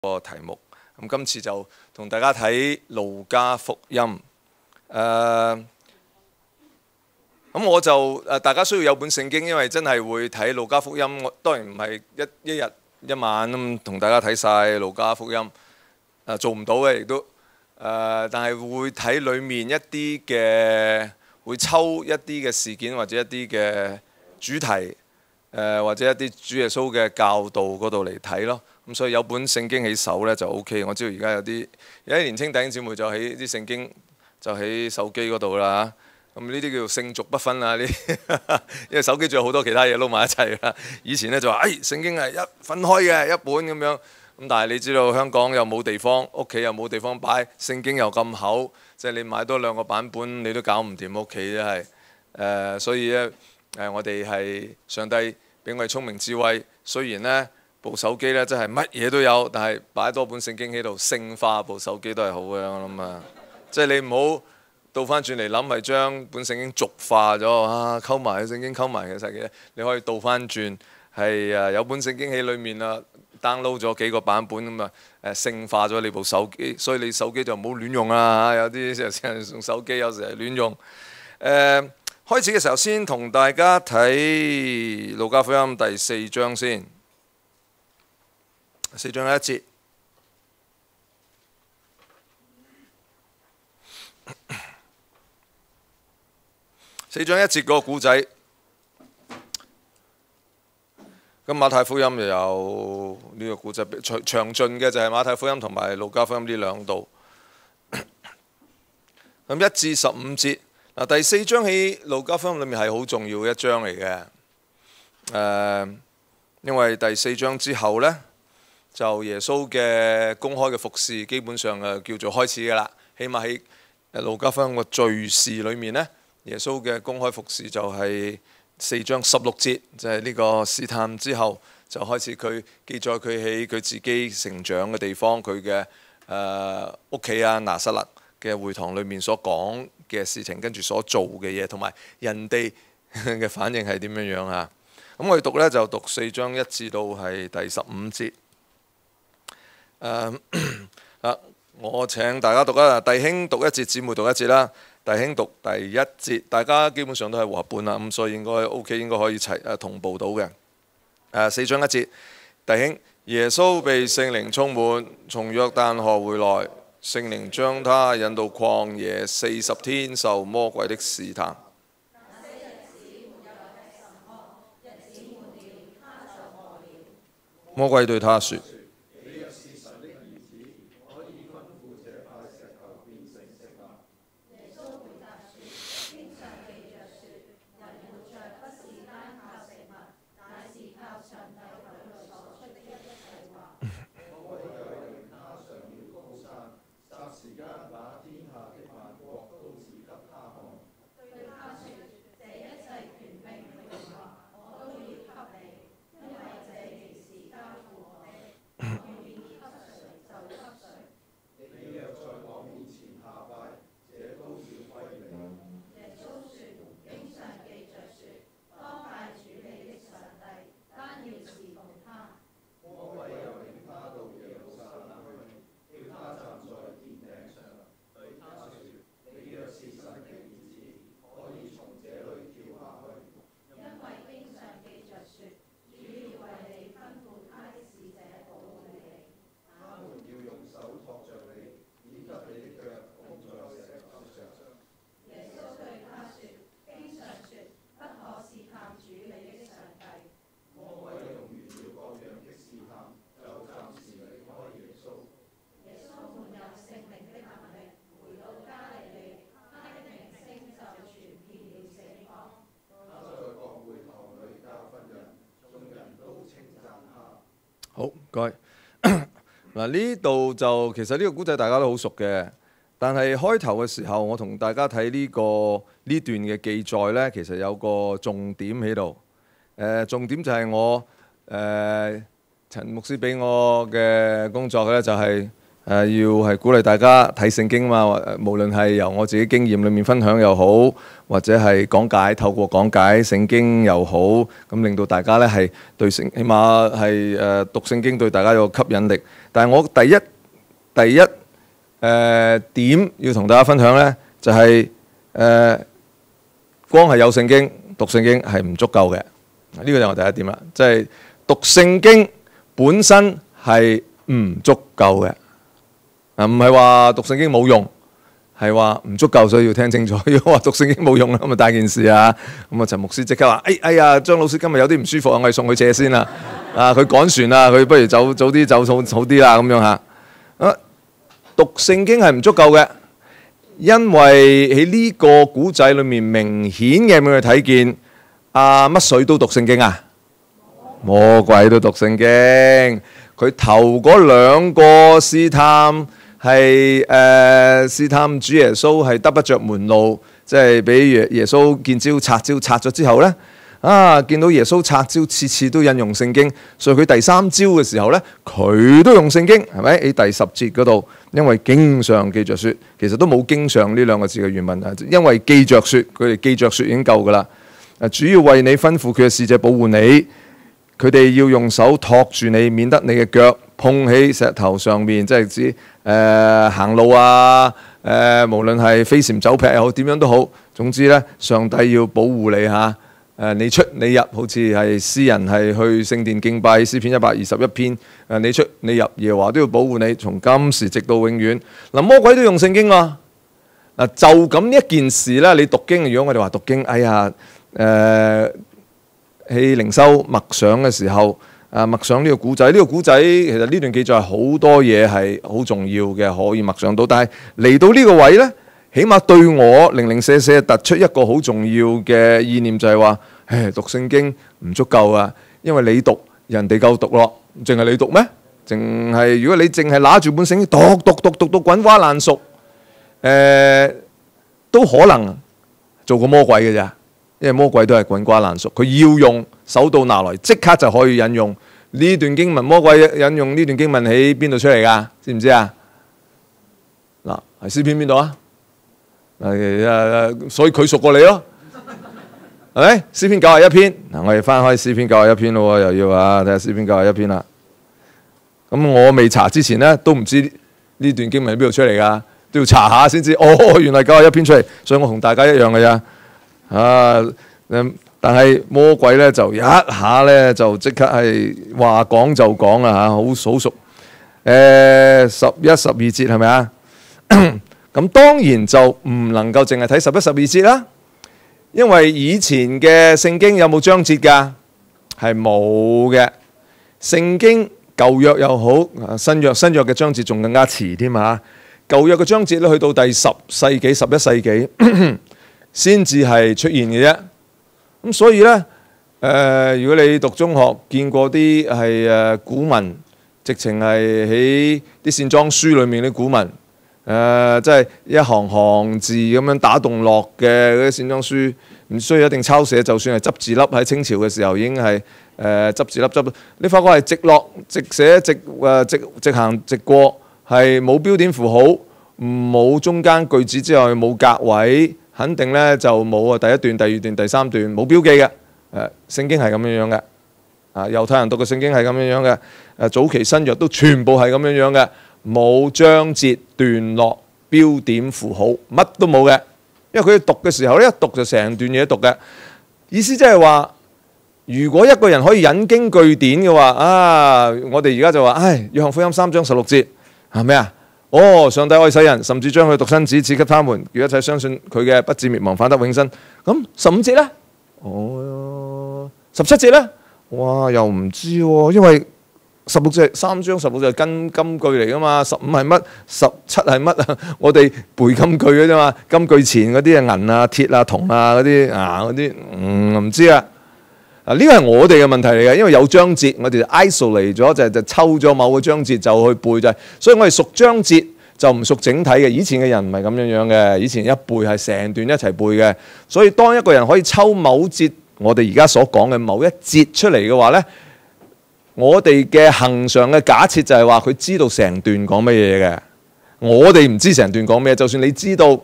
個題目。咁今次就同大家睇路加福音。咁我就大家需要有本聖經，因為真係會睇路加福音。我當然唔係一日一晚咁同大家睇晒路加福音，做唔到嘅亦都。但係會睇裡面一啲嘅，會抽一啲嘅事件或者一啲嘅主題，或者一啲主耶穌嘅教導嗰度嚟睇咯。咁所以有本聖經喺手呢就 OK。我知道而家有啲年輕弟兄姊妹就喺啲聖經就喺手機嗰度啦。咁呢啲叫做聖俗不分啊！呢因為手機仲有好多其他嘢撈埋一齊啦。以前呢就話，聖經係分開嘅一本咁樣。咁但係你知道香港又冇地方，屋企又冇地方擺，聖經又咁厚，即係你買多2個版本你都搞唔掂屋企真係。所以咧我哋係上帝俾我哋聰明智慧。雖然呢部手機呢真係乜嘢都有，但係擺多本聖經喺度，聖化部手機都係好嘅。我諗啊，即係你唔好倒翻轉嚟諗，係將本聖經俗化咗溝埋聖經溝埋嘅實嘅。你可以倒翻轉係有本聖經喺裡面啦，download 咗幾個版本咁聖化咗你部手機，所以你手機就唔好亂用啦。有啲成日用手機，有時係亂用。開始嘅時候先同大家睇路加福音第4章先，4章1節。4章1節嗰個故仔，咁馬太福音又有呢個故仔，詳盡嘅就係馬太福音同埋路加福音呢兩度。咁1至15節，第4章喺路加福音裏面係好重要嘅一章嚟嘅。因為第4章之後呢，就耶穌嘅公開嘅服侍基本上叫做開始㗎啦。起碼喺路加福音個敘事裏面呢，耶穌嘅公開服侍就係4章16節，就係呢個試探之後就開始佢記載佢喺佢自己成長嘅地方，佢嘅屋企啊拿撒勒嘅會堂裏面所講嘅事情，跟住所做嘅嘢，同埋人哋嘅反應係點樣樣啊？咁我哋讀呢，就讀4章1至到係第15節。我請大家讀啦，弟兄讀1節，姊妹讀1節啦。弟兄讀第1節，大家基本上都係和合本啦，咁所以應該 OK， 應該可以同步到嘅。4章1節，弟兄，耶穌被聖靈充滿，從約旦河回來，聖靈將他引到曠野40天受魔鬼的試探。魔鬼對他說：好，唔該。嗱，呢度就其實呢個古仔大家都好熟嘅，但係開頭嘅時候，我同大家睇呢段嘅記載呢，其實有個重點喺度。重點就係陳牧師俾我嘅工作呢，就係要係鼓勵大家睇聖經嘛，無論係由我自己經驗裏面分享又好，或者係講解透過講解聖經又好，咁令到大家呢係對聖，起碼係讀聖經對大家有個吸引力。但係我第一點要同大家分享呢，就係光係有聖經讀聖經係唔足夠嘅。呢個就係我第一點啦，即係讀聖經本身係唔足夠嘅。唔係話讀聖經冇用，係話唔足夠，所以要聽清楚。如果話讀聖經冇用啦，咁啊大件事啊！咁啊陳牧師即刻話：哎呀，張老師今日有啲唔舒服啊，我哋送佢車先啦。佢趕船啦，佢不如早啲走好啲啦，咁樣嚇。讀聖經係唔足夠嘅，因為喺呢個古仔裏面明顯嘅俾佢睇見，乜水都讀聖經啊？魔鬼都讀聖經。佢頭嗰兩個試探係試探主耶穌係得不着門路，即係俾耶穌見招拆招拆咗之後呢，見到耶穌拆招次次都引用聖經，所以佢第三招嘅時候呢，佢都用聖經，係咪？喺第10節嗰度，因為經上記着說，其實都冇經上呢兩個字嘅原文啊，因為記着說，佢哋記着說已經夠噶啦。主要為你吩咐佢嘅使者保護你。佢哋要用手托住你，免得你嘅腳碰喺石頭上面，即係指行路啊，無論係飛檐走壁又好，點樣都好。總之呢，上帝要保護你嚇。你出你入，好似係詩人係去聖殿敬拜，詩篇121篇。你出你入，耶和華都要保護你，從今時直到永遠。嗱，魔鬼都用聖經喎。就咁呢一件事呢，你讀經，如果我哋話讀經，哎呀，喺靈修默想嘅時候，默想呢個古仔，呢個古仔其實呢段記載好多嘢係好重要嘅，可以默想到。但係嚟到呢個位呢，起碼對我零零舍舍突出一個好重要嘅意念，就係話，讀聖經唔足夠啊，因為你讀，人哋夠讀咯，淨係你讀咩？淨係如果你淨係拿住本聖經讀滾瓜爛熟，都可能做個魔鬼嘅咋。因為魔鬼都係滾瓜爛熟，佢要用手到拿來，即刻就可以引用呢段經文。魔鬼引用呢段經文喺邊度出嚟㗎？知唔知啊？嗱，係詩篇邊度啊？所以佢熟過你咯，係咪？詩篇91篇。嗱，我哋翻開詩篇91篇咯，又要睇下詩篇91篇啦。咁我未查之前呢，都唔知呢段經文喺邊度出嚟㗎，都要查下先知。哦，原來91篇出嚟，所以我同大家一樣嘅咋。但係魔鬼咧就一下咧就即刻係話講就講啦嚇，好熟。11、12節係咪啊？咁當然就唔能夠淨係睇11、12節啦，因為以前嘅聖經有冇章節㗎？係冇嘅。聖經舊約又好，新約嘅章節仲更加遲添嚇。舊約嘅章節咧去到第10世紀、11世紀先至係出現嘅啫。咁所以呢，如果你讀中學見過啲係古文，直情係喺啲線裝書裏面啲古文，即係一行行字咁樣打動落嘅嗰啲線裝書，唔需要一定抄寫，就算係執字粒喺清朝嘅時候已經係執字粒執。你發覺係直落、直寫、直行、直過，係冇標點符號，冇中間句子之外冇隔位。肯定咧就冇第一段、第二段、第三段冇標記嘅。聖經係咁樣樣嘅。猶太人讀嘅聖經係咁樣樣嘅。早期新約都全部係咁樣樣嘅，冇章節、段落、標點符號，乜都冇嘅。因為佢哋讀嘅時候咧，一讀就成段嘢讀嘅。意思即係話，如果一個人可以引經據典嘅話，我哋而家就話，約翰福音3章16節係咩啊？上帝愛世人，甚至將佢獨生子賜給他們，叫一切相信佢嘅不至滅亡，反得永生。咁15節呢？17節呢？哇，又唔知喎，因為16節3章16節係跟金句嚟噶嘛，15係乜，17係乜啊？我哋背金句嘅啫嘛，金句前嗰啲係銀啊、鐵啊、銅啊嗰啲唔知啊。呢個係我哋嘅問題嚟嘅，因為有章節，我哋就 isolate 咗，就抽咗某個章節就去背就係，所以我哋熟章節就唔熟整體嘅。以前嘅人唔係咁樣樣嘅，以前一背係成段一齊背嘅。所以當一個人可以抽某節，我哋而家所講嘅某一節出嚟嘅話呢，我哋嘅恆常嘅假設就係話佢知道成段講乜嘢嘅，我哋唔知成段講咩。就算你知道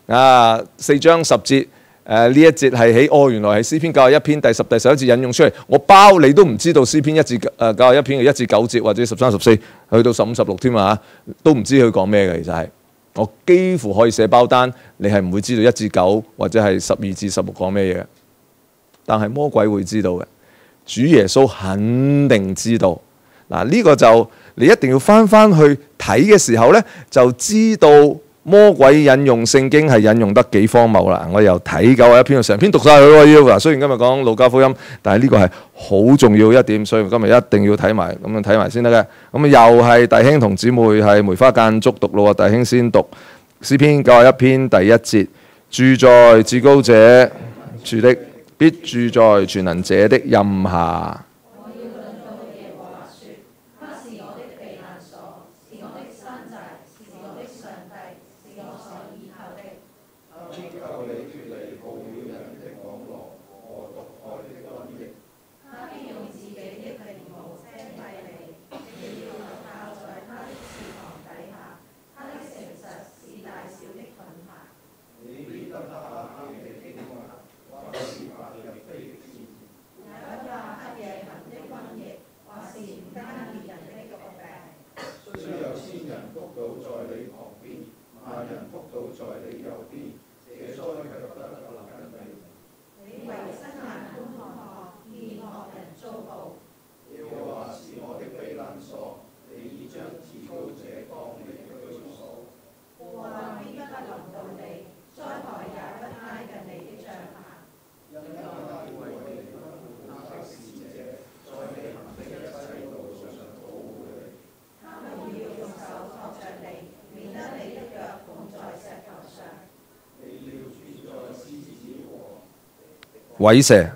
4章10節呢一節係原來係詩篇91篇第10、第11節引用出嚟，我包你都唔知道詩篇91篇嘅1至9節或者13、14去到15、16添啊，都唔知佢講咩嘅。其實係我幾乎可以寫包單，你係唔會知道1至9或者係12至16講咩嘢嘅。但係魔鬼會知道嘅，主耶穌肯定知道。嗱，呢個就你一定要翻去睇嘅時候呢，就知道魔鬼引用聖經係引用得幾荒謬啦！我又睇91篇，成篇讀晒佢喎要。雖然今日講路加福音，但係呢個係好重要一點，所以今日一定要睇埋，咁樣睇埋先得嘅。咁又係弟兄同姊妹係梅花間竹讀咯。弟兄先讀詩篇91篇第1節：住在至高者住的，必住在全能者的蔭下。虺蛇，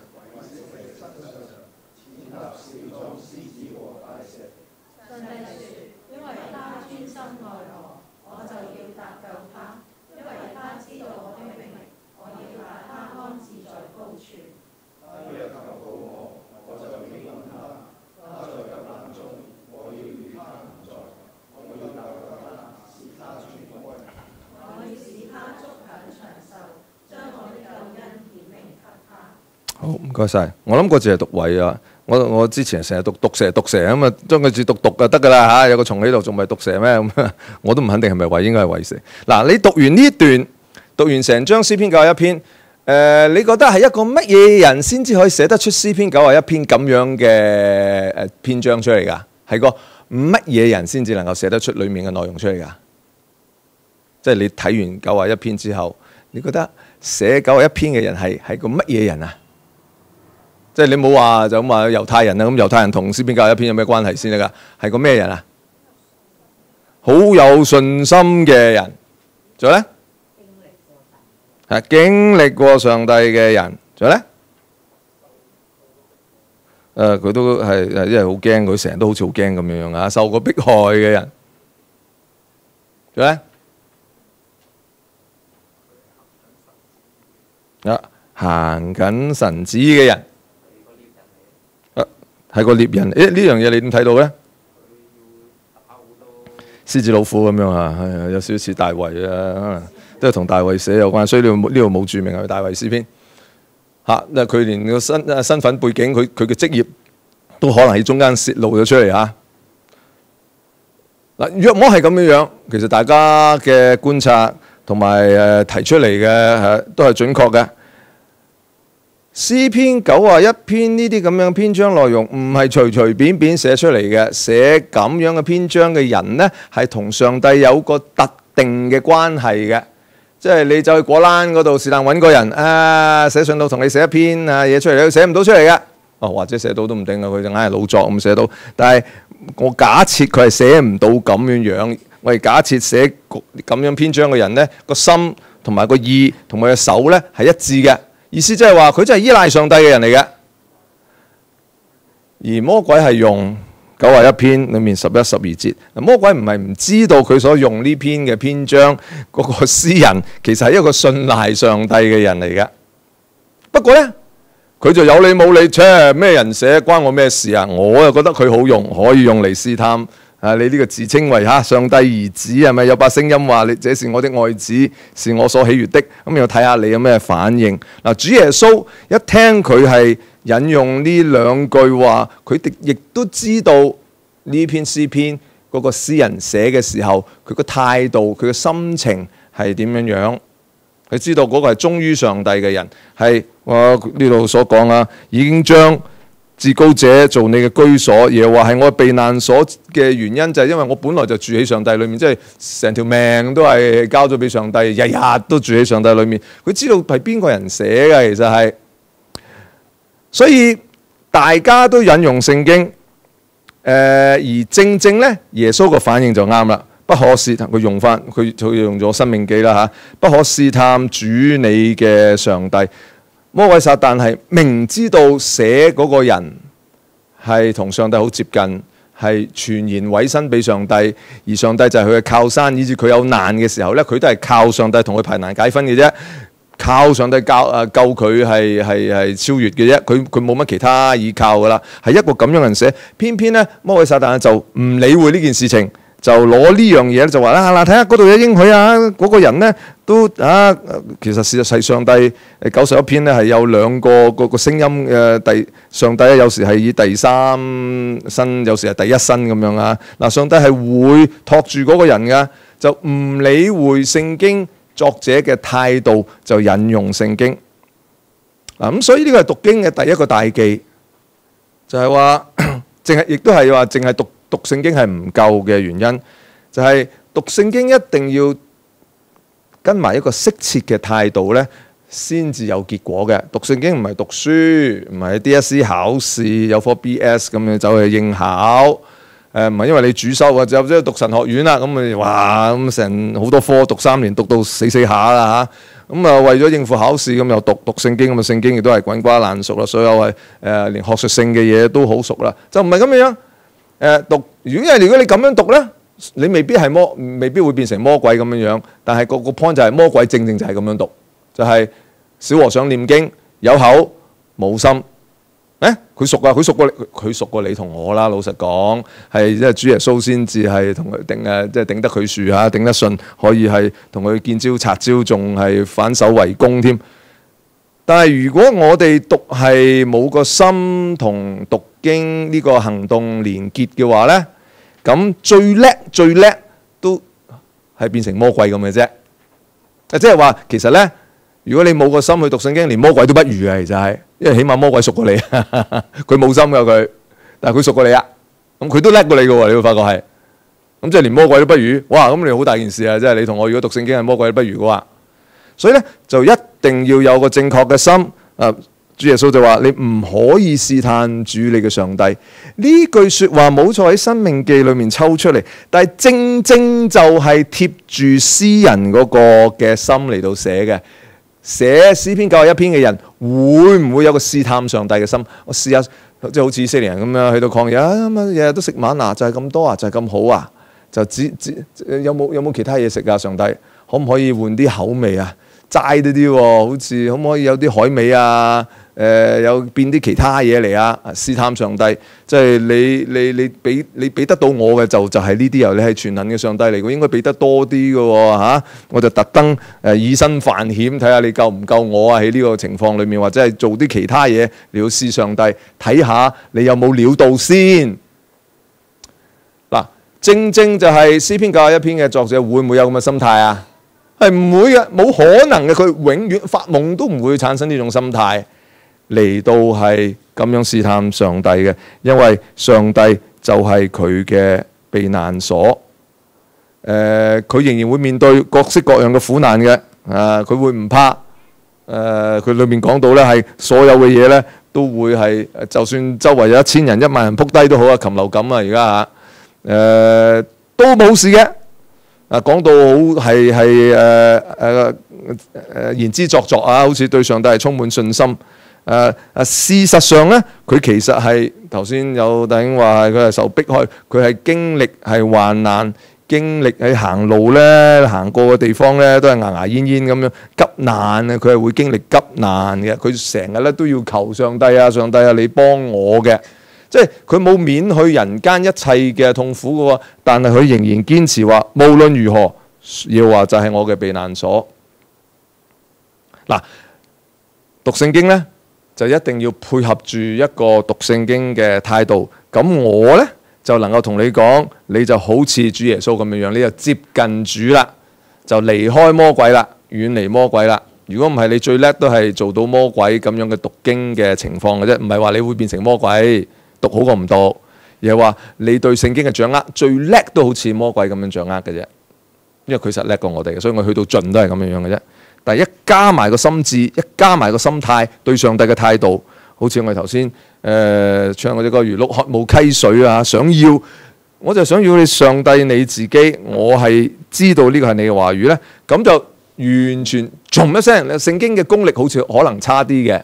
好唔該晒。我諗個字係讀虺啊，我之前成日讀蛇咁啊，將個字讀就得噶啦嚇。有個蟲喺度，仲唔係毒蛇咩？咁我都唔肯定係咪虺，應該係虺蛇。嗱，你讀完呢段，讀完成章詩篇91篇，你覺得係一個乜嘢人先至可以寫得出詩篇91篇咁樣嘅篇章出嚟㗎？係個乜嘢人先至能夠寫得出裡面嘅內容出嚟㗎？即係你睇完91篇之後，你覺得寫91篇嘅人係個乜嘢人啊？即係你冇話就咁話猶太人啊，咁猶太人同詩篇91篇有咩關係先得㗎？係個咩人啊？好有信心嘅人，仲有咧？經歷過上帝嘅人，仲有咧？佢都係因為好驚，佢成日都好似好驚咁樣啊！受過迫害嘅人，仲有咧？行緊神旨嘅人，係個獵人。呢樣嘢你點睇到咧？獅子老虎咁樣啊，有少少似大衛啊，可能都係同大衛寫有關，所以呢度冇註明係大衛詩篇嚇。佢連個身份背景，佢嘅職業都可能喺中間泄露咗出嚟嚇。嗱，若果係咁樣，其實大家嘅觀察同埋提出嚟嘅都係準確嘅。詩篇91篇呢啲咁樣篇章內容唔係隨隨便便寫出嚟嘅，寫咁樣嘅篇章嘅人呢，係同上帝有個特定嘅關係嘅。即係你走去果欄嗰度是但揾個人寫信到同你寫一篇嘢出嚟，你寫唔到出嚟嘅。或者寫到都唔定啊，佢就硬係老作咁寫到。但係我假設佢係寫唔到咁樣，我哋假設寫咁樣篇章嘅人呢，個心同埋個意同埋個手呢係一致嘅。意思即係話佢真係依賴上帝嘅人嚟嘅，而魔鬼係用91篇裏面11、12節。魔鬼唔係唔知道佢所用呢篇嘅篇章嗰個詩人其實係一個信賴上帝嘅人嚟嘅。不過呢，佢就有理冇理，咩人寫關我咩事啊？我又覺得佢好用，可以用嚟試探你呢個自稱為上帝兒子係咪？有把聲音話你這是我的愛子，是我所喜悅的。咁要睇下你有咩反應。嗱，主耶穌一聽佢係引用呢兩句話，佢哋亦都知道呢篇詩篇嗰個詩人寫嘅時候，佢個態度、佢嘅心情係點樣樣。佢知道嗰個係忠於上帝嘅人，係我呢度所講啊，已經將至高者做你嘅居所，耶和華係我避難所嘅原因，就係因為我本來就住喺上帝裏面，即係成條命都係交咗俾上帝，日日都住喺上帝裏面。佢知道係邊個人寫嘅，其實係，所以大家都引用聖經，而正正咧，耶穌個反應就啱啦。不可試探，佢用咗申命記啦嚇，不可試探主你嘅上帝。魔鬼撒旦係明知道寫嗰個人係同上帝好接近，係全然委身俾上帝，而上帝就係佢嘅靠山，以至佢有難嘅時候咧，佢都係靠上帝同佢排難解紛嘅啫，靠上帝救佢係超越嘅啫，佢冇乜其他依靠噶啦，係一個咁樣嘅人寫，偏偏咧魔鬼撒旦就唔理會呢件事情。就攞呢樣嘢就話啦，睇下嗰度有應許啊，嗰個人咧都其實事實係上帝91篇咧係有兩個聲音嘅上帝咧有時係以第三身，有時係第一身咁樣啊。嗱，上帝係會托住嗰個人噶，就唔理會聖經作者嘅態度就引用聖經。嗱，咁所以呢個係讀經嘅第一個大忌，就係話亦都係話淨係讀聖經係唔夠嘅原因，就係讀聖經一定要跟埋一個適切嘅態度咧，先至有結果嘅。讀聖經唔係讀書，唔係 DSE 考試有科 BS 咁樣走去應考，唔係因為你主修或者讀神學院啦，咁咪哇咁成好多科讀3年，讀到死下啦嚇，咁為咗應付考試咁又讀聖經，咁聖經亦都係滾瓜爛熟啦，所有係連學術性嘅嘢都好熟啦，就唔係咁樣。如果你咁樣讀咧，你未必會變成魔鬼咁樣。但係個 point 就係魔鬼正就係咁樣讀，就係小和尚念經有口冇心。佢熟過你同我啦。老實講，係即係主耶穌先至係同佢頂得佢樹嚇，頂得順，可以係同佢見招拆招，仲係反手為攻添。但係如果我哋讀係冇個心同讀經呢個行動連結嘅話呢，咁最叻都係變成魔鬼咁嘅啫。即係話其實呢，如果你冇個心去讀聖經，連魔鬼都不如嘅，其實係，因為起碼魔鬼熟過你，佢冇心㗎佢，但係佢熟過你啊，咁佢都叻過你嘅喎，你會發覺係，咁即係連魔鬼都不如，哇！咁你好大件事啊，即係你同我如果讀聖經係魔鬼都不如嘅話，所以呢，就一定要有個正確嘅心。主耶穌就話：你唔可以試探主你嘅上帝。呢句說話冇錯喺《申命記》裏面抽出嚟，但係正就係貼住詩人嗰個嘅心嚟到寫嘅。寫詩篇91篇嘅人會唔會有個試探上帝嘅心？我試下，即係好似以色列人咁樣去到曠野，日日都食嗎哪，就係咁多啊，就係咁好啊，就有冇其他嘢食啊？上帝可唔可以換啲口味啊？齋啲喎，好似可唔可以有啲海味啊？有變啲其他嘢嚟啊！試探上帝，即係你俾得到我嘅就係呢啲由你係全能嘅上帝嚟嘅，應該俾得多啲嘅喎嚇！我就特登以身犯險，睇下你夠唔夠我啊！喺呢個情況裏面，或者係做啲其他嘢嚟到試上帝，睇下你有冇料到先。嗱，正就係詩篇91篇嘅作者會唔會有咁嘅心態啊？係唔會嘅，冇可能嘅，佢永遠發夢都唔會產生呢種心態。嚟到係咁樣試探上帝嘅，因為上帝就係佢嘅避難所。佢仍然會面對各式各樣嘅苦難嘅。佢會唔怕。佢裏面講到咧，係所有嘅嘢咧都會係，就算周圍有1000人、1萬人撲低都好啊，禽流感啊，而家都冇事嘅。講到好係言之鑿鑿啊，好似對上帝係充滿信心。事實上咧，佢其實係頭先有弟兄話佢係受迫害，佢係經歷係患難，經歷喺行路咧，行過嘅地方咧都係牙牙煙煙咁樣急難啊！佢係會經歷急難嘅，佢成日咧都要求上帝啊，上帝啊，你幫我嘅。即係佢冇免去人間一切嘅痛苦嘅喎，但係佢仍然堅持話，無論如何，要話就係我嘅避難所。嗱，讀聖經咧就一定要配合住一個讀聖經嘅態度。咁我咧就能夠同你講，你就好似主耶穌咁樣樣，你就接近主啦，就離開魔鬼啦，遠離魔鬼啦。如果唔係，你最叻都係做到魔鬼咁樣嘅讀經嘅情況嘅啫，唔係話你會變成魔鬼。讀好過唔讀，而係話你對聖經嘅掌握最叻都好似魔鬼咁樣掌握嘅啫，因為佢實叻過我哋，所以我去到盡都係咁樣樣嘅啫。但係一加埋個心智，一加埋個心態，對上帝嘅態度，好似我哋頭先唱嗰隻歌《如鹿渴慕溪水》啊，我就想要你上帝你自己，我係知道呢個係你嘅話語呢，咁就完全嘭一聲，聖經嘅功力好似可能差啲嘅。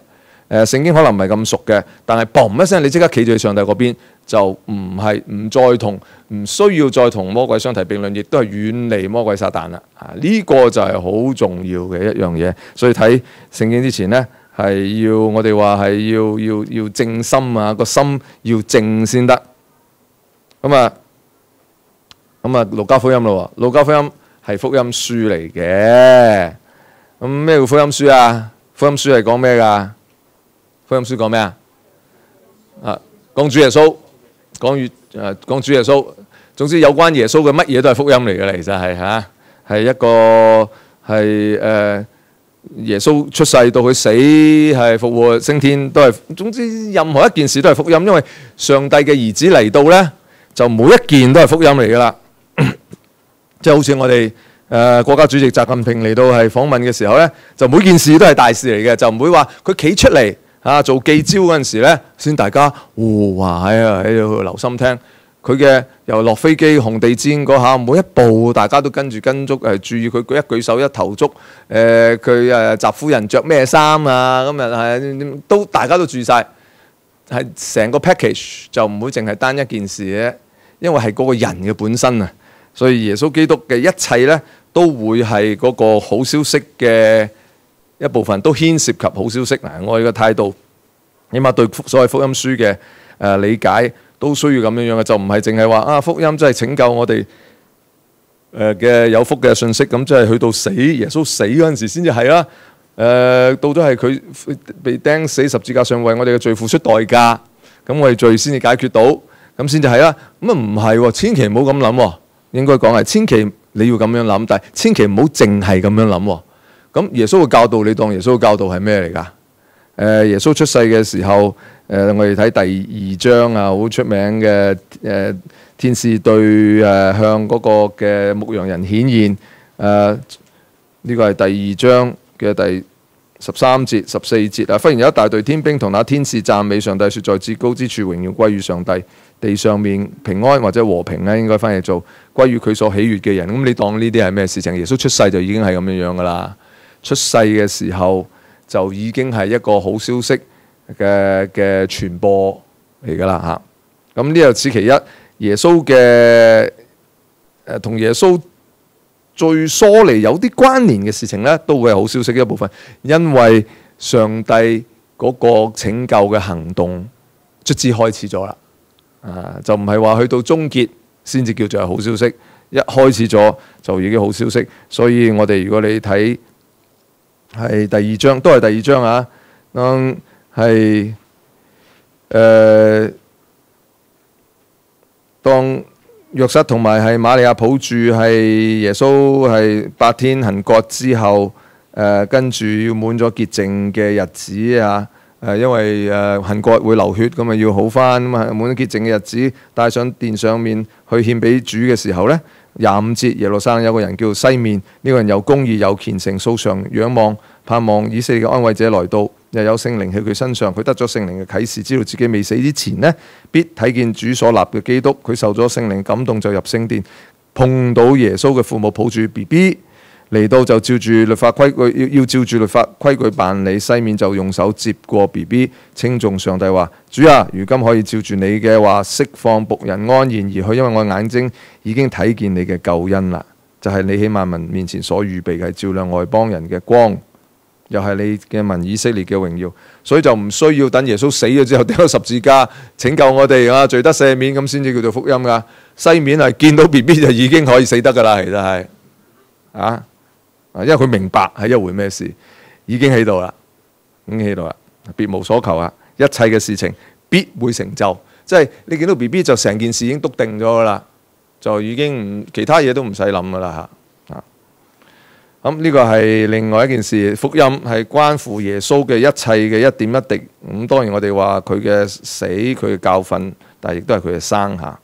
聖經可能唔係咁熟嘅，但係嘣一聲，你即刻企住喺上帝嗰邊，就唔需要再同魔鬼相提並論，亦都係遠離魔鬼撒旦啦。呢個就係好重要嘅一樣嘢。所以睇聖經之前呢，係我哋話係要靜心啊，個心要靜先得。咁啊，路加福音咯，路加福音係福音書嚟嘅。咁咩叫福音書啊？福音書係講咩㗎？福音書講咩啊？講主耶穌，講主耶穌。總之有關耶穌嘅乜嘢都係福音嚟嘅，其實係嚇，係一個係耶穌出世到佢死，係復活升天，都係。總之任何一件事都係福音，因為上帝嘅兒子嚟到呢，就每一件都係福音嚟噶啦。即係好似我哋國家主席習近平嚟到係訪問嘅時候呢，就每件事都係大事嚟嘅，就唔會話佢企出嚟。做記招嗰陣時咧，先大家哇喺度留心聽佢嘅，由落飛機紅地氈嗰下，每一步大家都跟足注意佢一舉手一投足，佢習夫人着咩衫啊，咁係都大家都注意晒，係成個 package 就唔會淨係單一件事嘅，因為係嗰個人嘅本身啊，所以耶穌基督嘅一切咧都會係嗰個好消息嘅一部分，都牽涉及好消息。嗱，我哋嘅態度，起碼對所謂福音書嘅理解，都需要咁樣樣嘅，就唔係淨係話福音真係拯救我哋嘅有福嘅信息，咁即係去到死，耶穌死嗰陣時先至係啦。到咗係佢被釘死十字架上，為我哋嘅罪付出代價，咁我哋罪先至解決到，咁先至係啦。咁唔係，千祈唔好咁諗，應該講係千祈你要咁樣諗，但係千祈唔好淨係咁樣諗。咁耶穌嘅教導，你當耶穌嘅教導係咩嚟㗎？耶穌出世嘅時候，我哋睇第2章啊，好出名嘅天使對向嗰個嘅牧羊人顯現。呢個係第2章嘅第13節、14節啊。忽然有一大隊天兵同那天使讚美上帝，說：在至高之處榮耀歸於上帝，地上面平安或者和平咧，應該翻譯做歸於佢所喜悅嘅人。咁你當呢啲係咩事情？耶穌出世就已經係咁樣樣㗎啦。出世嘅時候就已經係一個好消息嘅傳播嚟㗎啦嚇。咁呢個此其一，耶穌嘅同耶穌最疏離有啲關聯嘅事情呢，都會係好消息嘅一部分，因為上帝嗰個拯救嘅行動卒之開始咗啦。就唔係話去到終結先至叫做係好消息，一開始咗就已經好消息。所以我哋如果你睇係第2章，都係第2章啊。係當約瑟同埋係瑪利亞抱住係耶穌係8天行割之後，跟住要滿咗潔淨嘅日子啊。因為行割會流血，咁啊要好翻，咁啊滿咗潔淨嘅日子，帶上殿上面去獻俾主嘅時候呢，25節，耶路撒冷有個人叫西面，呢個人有公義有虔誠，素常仰望盼望以色列嘅安慰者來到，又有聖靈喺佢身上，佢得咗聖靈嘅啟示，知道自己未死之前呢，必睇見主所立嘅基督。佢受咗聖靈感動，就入聖殿，碰到耶穌嘅父母抱住 BB，嚟到就照住律法規矩，要照住律法規矩辦理。西面就用手接過 BB， 稱頌上帝話：主啊，如今可以照住你嘅話釋放僕人安然而去，因為我眼睛已經睇見你嘅救恩啦。就係你喺萬民面前所預備嘅，係照亮外邦人嘅光，又係你嘅民以色列嘅榮耀。所以就唔需要等耶穌死咗之後釘咗十字架拯救我哋啊，罪得赦免咁先至叫做福音噶。西面係見到 BB 就已經可以死得噶啦，其實係啊，因為佢明白係一回咩事，已經喺度啦，已經喺度啦，別無所求啊！一切嘅事情必會成就，即係你見到 BB 就成件事已經篤定咗噶啦。就已經其他嘢都唔使諗噶啦嚇。咁呢個係另外一件事，福音係關乎耶穌嘅一切嘅一點一滴。咁當然我哋話佢嘅死、佢嘅教訓，但係亦都係佢嘅生下。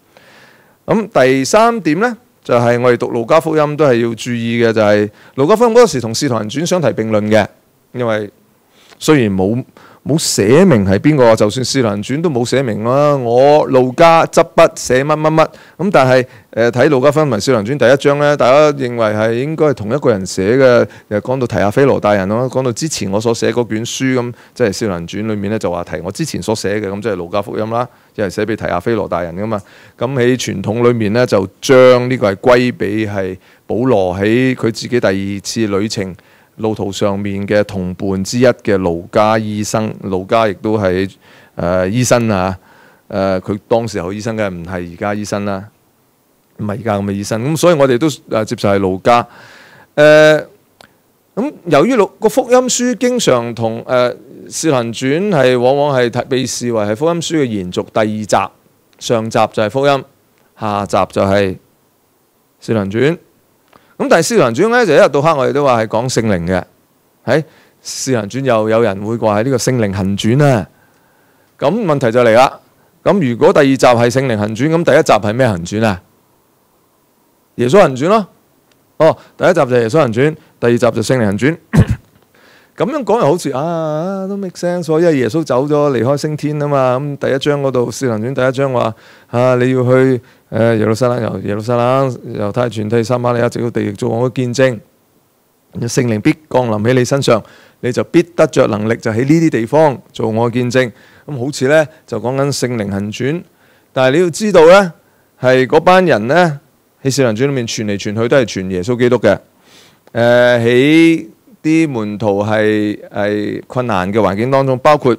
咁第三點呢，就係我哋讀路加福音都係要注意嘅，就係路加福音嗰時同《使徒行傳》相提並論嘅，因為雖然冇寫明係邊個，就算《使徒行傳》都冇寫明啦。我路加執筆寫乜乜乜咁，但係睇路加福音同《使徒行傳》第一章咧，大家認為係應該係同一個人寫嘅。又講到提阿非羅大人咯，講到之前我所寫嗰卷書咁，即係《使徒行傳》裏面咧就話提我之前所寫嘅，咁即係路加福音啦，即係寫俾提阿非羅大人噶嘛。咁喺傳統裏面咧就將呢個係歸俾係保羅喺佢自己第二次旅程路途上面嘅同伴之一嘅路加醫生，路加亦都係醫生啊。佢當時候醫生嘅唔係而家醫生啦，唔係而家咁嘅醫生。咁所以我哋都接受係路加。咁由於個福音書經常同使徒行傳係往往係被視為係福音書嘅延續。第二集上集就係福音，下集就係使徒行傳。咁但係使徒行傳咧就一日到黑我哋都話係講聖靈嘅，喺使徒行傳又有人會話係呢個聖靈行傳啊。咁問題就嚟啦。咁如果第二集係聖靈行傳，咁第一集係咩行傳啊？耶穌行傳咯。哦，第一集就係耶穌行傳，第二集就聖靈行傳。咁樣講又好似都 make sense，因為耶穌走咗離開升天啊嘛。咁第一章嗰度使徒行傳第一章話你要去耶路撒冷，由耶路撒冷猶太全地撒瑪利亞直到地極做我嘅見證，聖靈必降臨喺你身上，你就必得着能力，就喺呢啲地方做我嘅見證。咁好似呢，就講緊聖靈行傳，但係你要知道呢，係嗰班人呢，喺使徒行傳裏面傳嚟傳去都係傳耶穌基督嘅。喺啲門徒係困難嘅環境當中，包括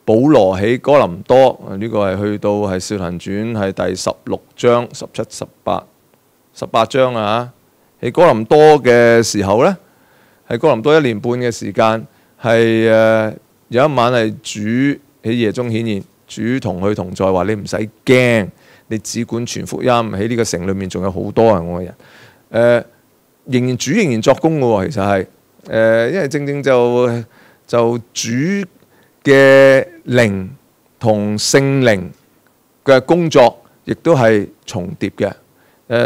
保羅喺哥林多，呢個係去到係使徒行傳係第16章、17、18章啊。喺哥林多嘅時候呢，喺哥林多1年半嘅時間，係有一晚係主喺夜中顯現，主同佢同在，話你唔使驚，你只管傳福音。喺呢個城裏面仲有好多我嘅人，主仍然作工嘅喎。其實係因為正就主嘅靈同聖靈嘅工作，亦都係重疊嘅。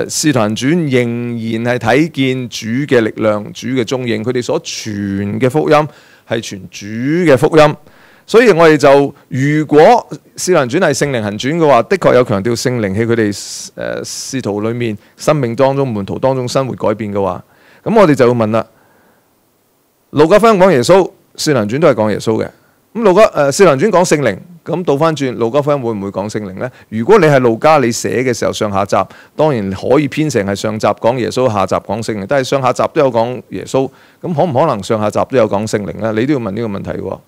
使徒行傳仍然係睇見主嘅力量、主嘅蹤影，佢哋所傳嘅福音係傳主嘅福音。所以我哋就如果使徒行傳係聖靈行傳嘅話，的確有強調聖靈喺佢哋使徒裏面生命當中、門徒當中生活改變嘅話，咁我哋就要問啦。路加福音講耶穌，使徒行傳都係講耶穌嘅。咁使徒行傳講聖靈，咁倒翻轉，路加福音會唔會講聖靈呢？如果你係路加，你寫嘅時候上下集當然可以編成係上集講耶穌，下集講聖靈，但係上下集都有講耶穌，咁可唔可能上下集都有講聖靈呢？你都要問呢個問題喎。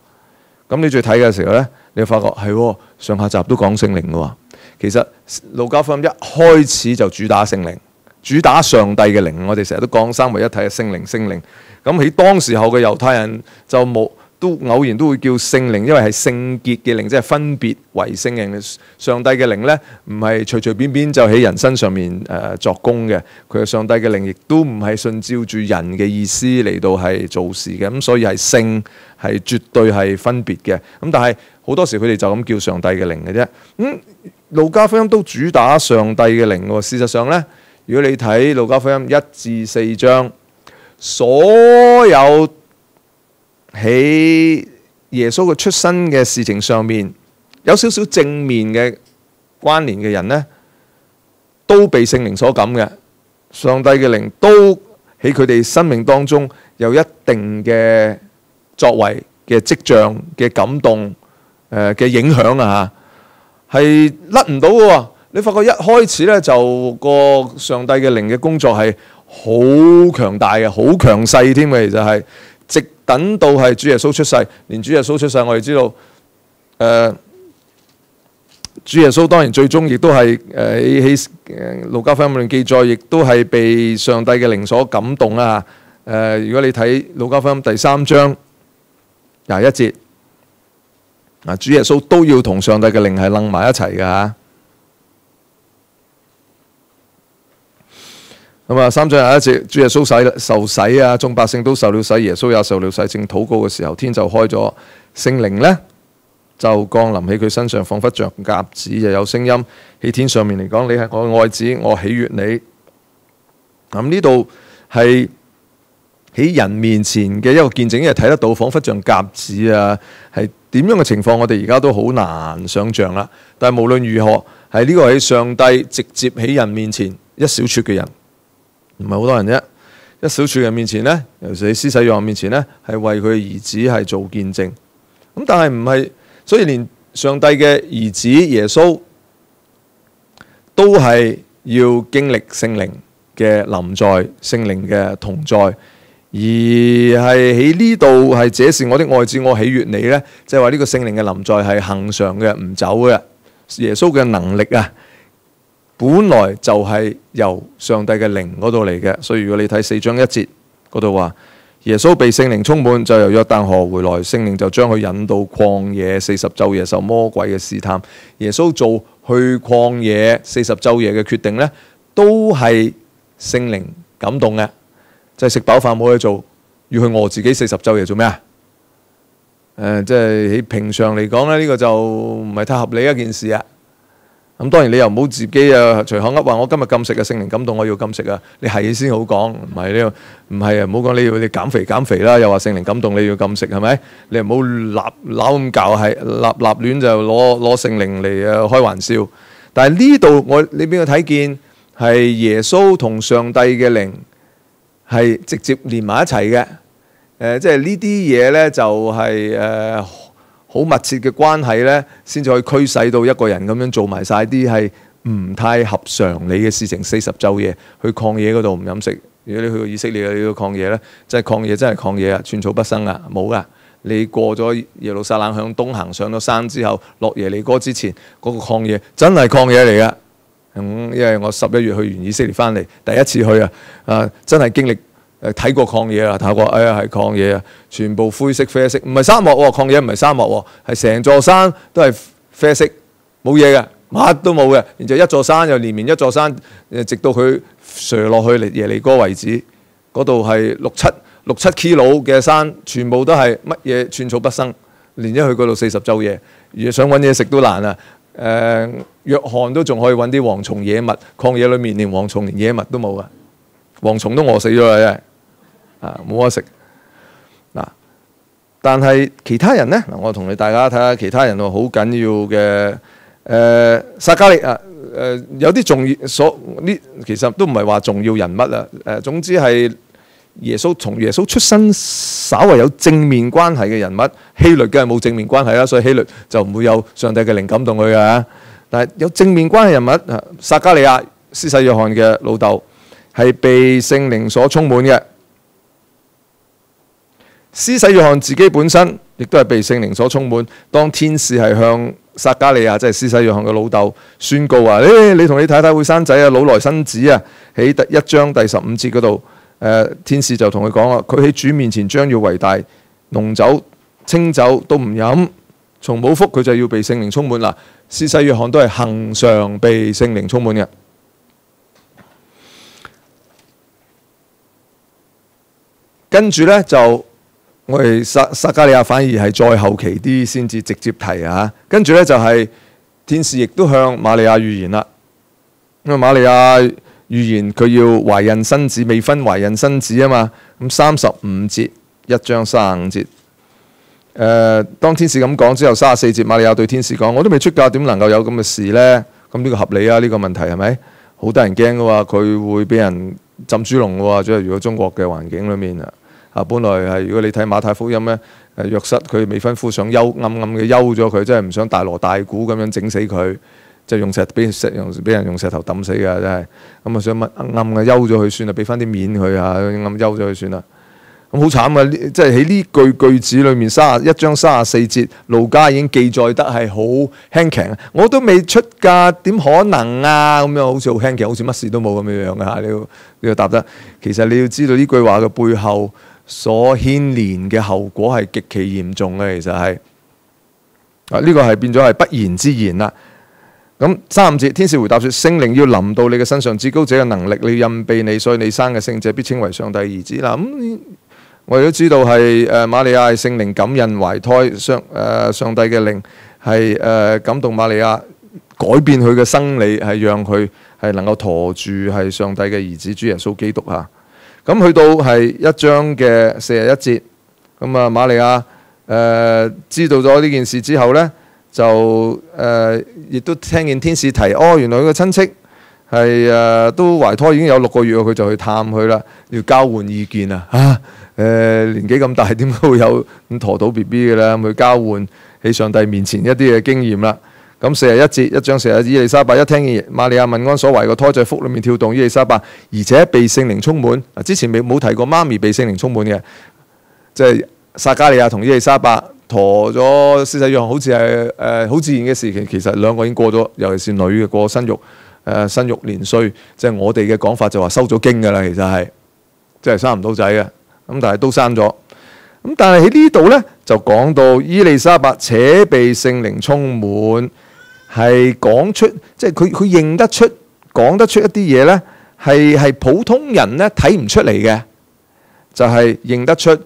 咁你再睇嘅時候呢，你就發覺係上下集都講聖靈嘅喎。其實路加福音一開始就主打聖靈，主打上帝嘅靈。我哋成日都講三位一體嘅聖靈，聖靈。咁喺當時候嘅猶太人就都偶然都會叫聖靈，因為係聖潔嘅靈，即係分別為聖嘅。上帝嘅靈呢，唔係隨隨便便就喺人身上面作工嘅。佢係上帝嘅靈，亦都唔係順照住人嘅意思嚟到係做事嘅。咁所以係聖，係絕對係分別嘅。咁但係好多時佢哋就咁叫上帝嘅靈嘅啫。路加福音都主打上帝嘅靈喎。事實上呢，如果你睇路加福音1至4章，所有喺耶穌嘅出生嘅事情上面有少少正面嘅關聯嘅人呢，都被聖靈所感嘅。上帝嘅靈都喺佢哋生命當中有一定嘅作為嘅跡象嘅感動嘅影響啊，係甩唔到嘅喎。你發覺一開始咧就個上帝嘅靈嘅工作係好強大嘅，好強勢添嘅，其實係直等到係主耶穌出世，連主耶穌出世，我哋知道主耶穌當然最終亦都係喺路加福音裏面記載，亦都係被上帝嘅靈所感動啊。如果你睇路加福音第3章21節，主耶穌都要同上帝嘅靈係楞埋一齊嘅嚇。咁啊，3章21節，主耶穌受洗啊，眾百姓都受了洗，耶穌也受了洗。正禱告嘅時候，天就開咗，聖靈呢就降臨喺佢身上，彷彿像鴿子，又有聲音喺天上面嚟講：你係我愛子，我喜悅你。咁呢度係喺人面前嘅一個見證，因為睇得到，彷彿像鴿子啊，係點樣嘅情況，我哋而家都好難想像啦。但係無論如何，係呢個喺上帝直接喺人面前一小撮嘅人。唔係好多人啫，一小撮人面前呢，尤其喺施洗約翰面前呢，係為佢嘅兒子係做見證。咁但係唔係，所以連上帝嘅兒子耶穌都係要經歷聖靈嘅臨在，聖靈嘅同在，而係喺呢度係這是我的愛子，我喜悅你呢，即係話呢個聖靈嘅臨在係恆常嘅，唔走嘅。耶穌嘅能力啊，本來就係由上帝嘅靈嗰度嚟嘅，所以如果你睇4章1節嗰度話，耶穌被聖靈充滿，就由約旦河回來，聖靈就將佢引到曠野40晝夜受魔鬼嘅試探。耶穌做去曠野40晝夜嘅決定呢，都係聖靈感動嘅，就係食飽飯冇嘢做，要去餓自己40晝夜做咩啊？即係喺平常嚟講咧，呢個就唔係太合理一件事啊。咁當然你又唔好自己啊隨口噏話我今日禁食啊，聖靈感動我要禁食啊，你係先好講，唔係呢個唔係啊，唔好講你要你減肥啦，又話聖靈感動你要禁食係咪？你唔好立咁教係立亂就攞聖靈嚟開玩笑。但係呢度你俾我睇見係耶穌同上帝嘅靈係直接連埋一齊嘅。即係呢啲嘢咧就係好密切嘅關係咧，先至可以驅使到一個人咁樣做埋晒啲係唔太合常理嘅事情。40晝夜去曠野嗰度唔飲食。如果你去過以色列，你個曠野咧，即係曠野真係曠野啊，寸草不生啊，冇噶。你過咗耶路撒冷向東行上咗山之後，落耶利哥之前嗰個曠野真係曠野嚟噶。因為我11月去完以色列翻嚟，第一次去真係經歷。睇過曠野啦，睇過，係曠野啊，全部灰色啡色，唔係沙漠喎，曠野唔係沙漠喎，係成座山都係啡色，冇嘢嘅，乜都冇嘅，然之後一座山又連綿一座山，直到佢垂落去耶利哥為止，嗰度係六七 kilo 嘅山，全部都係乜嘢寸草不生，連一去嗰度40晝夜，如果想揾嘢食都難啊！約翰都仲可以揾啲蝗蟲野物，曠野裏面連蝗蟲連野物都冇啊，蝗蟲都餓死咗啦，真係。冇得食嗱，但係其他人呢？我同大家睇下其他人好緊要嘅撒迦利亞有啲重要呢，其實都唔係話重要人物啊。總之係同耶穌出身稍為有正面關係嘅人物，希律梗係冇正面關係啦，所以希律就唔會有上帝嘅靈感動佢㗎。但係有正面關係人物，撒迦利亞施洗約翰嘅老豆係被聖靈所充滿嘅。施洗約翰自己本身亦都係被聖靈所充滿。當天使係向撒迦利亞，即係施洗約翰嘅老豆宣告話：你同你太太會生仔啊，老來生子啊。喺1章第15節嗰度，天使就同佢講話：佢喺主面前將要為大，濃酒清酒都唔飲，從冇福佢就要被聖靈充滿啦。施洗約翰都係恆常被聖靈充滿嘅。跟住呢，就我哋撒迦利亞反而係再後期啲先至直接提啊。跟住呢，就係天使亦都向瑪利亞預言啦。因為瑪利亞預言佢要懷孕生子，未婚懷孕生子啊嘛。咁35節1章35節，當天使咁講之後，34節瑪利亞對天使講：我都未出嫁，點能夠有咁嘅事呢？咁呢個合理啊？呢個問題係咪？好得人驚嘅話，佢會俾人浸豬籠喎，即係如果中國嘅環境裏面啊，本來係如果你睇馬太福音咧，約瑟佢未婚夫想暗暗嘅休咗佢，即係唔想大鑼大鼓咁樣整死佢，即係俾人用石頭揼死㗎，真係咁啊，想暗嘅休咗佢算啦，俾翻啲面佢啊，暗休咗佢算啦。咁好慘啊！即係喺呢句子裏面1章34節，路加已經記載得係好輕鬆。我都未出嫁，點可能啊？咁樣好似好輕鬆，好似乜事都冇咁樣嘅嚇。你要答得。其實你要知道呢句話嘅背後所牽連嘅後果係極其嚴重嘅。其實係呢個係變咗係不言之言啦。咁35節，天使回答說：聖靈要臨到你嘅身上，至高者嘅能力你要蔭庇你，所以你生嘅聖者必稱為上帝兒子。嗱咁。我哋都知道係瑪利亞係聖靈感孕懷胎，上帝嘅靈係感動瑪利亞，改變佢嘅生理，係讓佢係能夠馱住係上帝嘅兒子主耶穌基督嚇。咁去到係1章嘅41節，咁啊瑪利亞知道咗呢件事之後呢，就亦都聽見天使提，原來佢個親戚係都懷胎已經有6個月，佢就去探佢啦，要交換意見啊！年紀咁大，點解會有咁陀到 BB 嘅咧？咁去交換喺上帝面前一啲嘅經驗啦。咁41節，1章41節，伊麗莎白一聽見瑪利亞問安所懷個胎在腹裏面跳動，伊麗莎白而且被聖靈充滿。之前冇提過媽咪被聖靈充滿嘅，即係撒迦利亞同伊麗莎白陀咗施洗約翰，好似係好自然嘅事情。其實兩個已經過咗，尤其是女嘅過生育生育年歲，即係我哋嘅講法就話收咗經㗎啦。其實係即係生唔到仔嘅。咁但係都生咗，咁但係喺呢度呢，就講到伊麗莎白且被聖靈充滿，係講出即係佢認得出講得出一啲嘢呢，係普通人呢睇唔出嚟嘅，就係認得出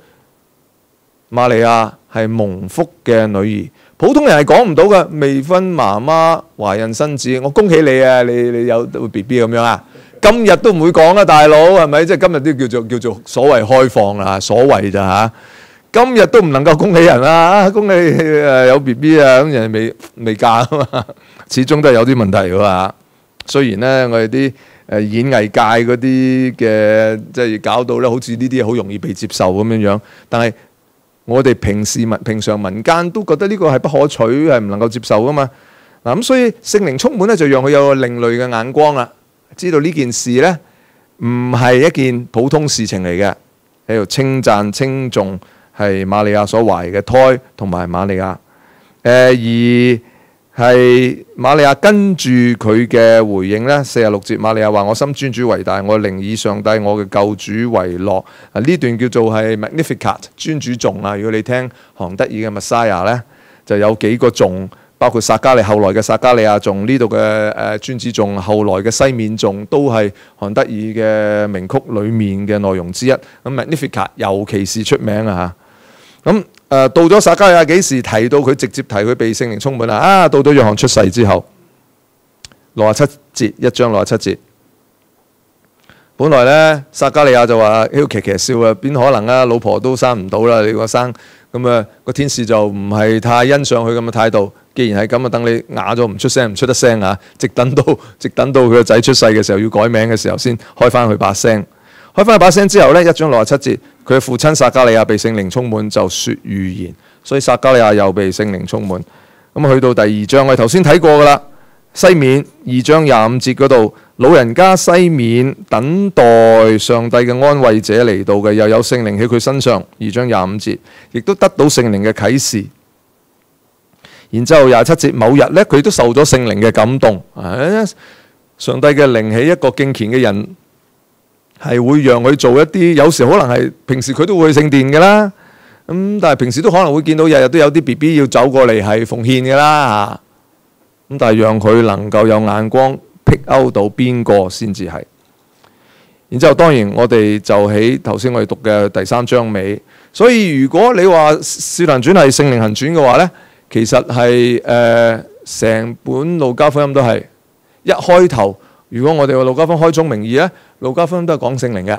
瑪利亞係蒙福嘅女兒。普通人係講唔到嘅，未婚媽媽懷孕生子，我恭喜你啊！你有 BB 咁樣啊！今日都唔會講啦，大佬係咪？即係今日都叫做所謂開放啦，所謂咋嚇？今日都唔能夠恭喜人啦，恭喜有 BB 啊！咁人哋未嫁啊嘛，始終都係有啲問題㗎嘛。雖然咧，我哋啲演藝界嗰啲嘅即係搞到咧，好似呢啲嘢好容易被接受咁樣樣，但係我哋平常民間都覺得呢個係不可取，係唔能夠接受㗎嘛。嗱咁，所以聖靈充滿咧，就讓佢有個另類嘅眼光啦。知道呢件事呢，唔係一件普通事情嚟嘅，喺度稱讚稱頌係瑪利亞所懷嘅胎同埋瑪利亞，而係瑪利亞跟住佢嘅回應呢，46節瑪利亞話：我心尊主為大，我靈以上帝我嘅救主為樂。呢段叫做係 Magnificat 尊主頌啊！如果你聽韓德爾嘅 Messiah 呢，就有幾個頌。包括後來嘅撒迦利亞頌，呢度嘅尊子頌，後來嘅西面頌，都係韓德爾嘅名曲裡面嘅內容之一。咁 Magnificat 尤其是出名啊嚇。咁到咗撒迦利亞幾時提到佢直接提佢被聖靈充滿啊？到咗約翰出世之後，67節1章67節。本來咧，撒迦利亞就話：喺度騎騎笑啊，邊可能啊？老婆都生唔到啦，你個生咁啊？個天使就唔係太欣賞佢咁嘅態度。既然係咁啊，等你啞咗唔出聲，唔出得聲啊，直等到佢個仔出世嘅時候要改名嘅時候先開翻佢把聲。開翻佢把聲之後呢，1章67節，佢嘅父親撒迦利亞被聖靈充滿，就説預言。所以撒迦利亞又被聖靈充滿。咁去到第2章，我哋頭先睇過噶啦，西面2章25節嗰度，老人家西面等待上帝嘅安慰者嚟到嘅，又有聖靈喺佢身上。2章25節，亦都得到聖靈嘅啟示。然之後27節，某日咧佢都受咗聖靈嘅感動。上帝嘅靈喺一個敬虔嘅人係會讓佢做一啲，有時可能係平時佢都會去聖殿嘅啦。咁但係平時都可能會見到日日都有啲 BB 要走過嚟係奉獻嘅啦。咁但係讓佢能夠有眼光 pick out 到邊個先至係。然之後當然我哋就喺頭先我哋讀嘅第3章尾。所以如果你話《使徒行傳》係聖靈行傳嘅話咧，其實係成本路加福音都係一開頭。如果我哋話路加福音開宗明義咧，路加福音都係講聖靈嘅。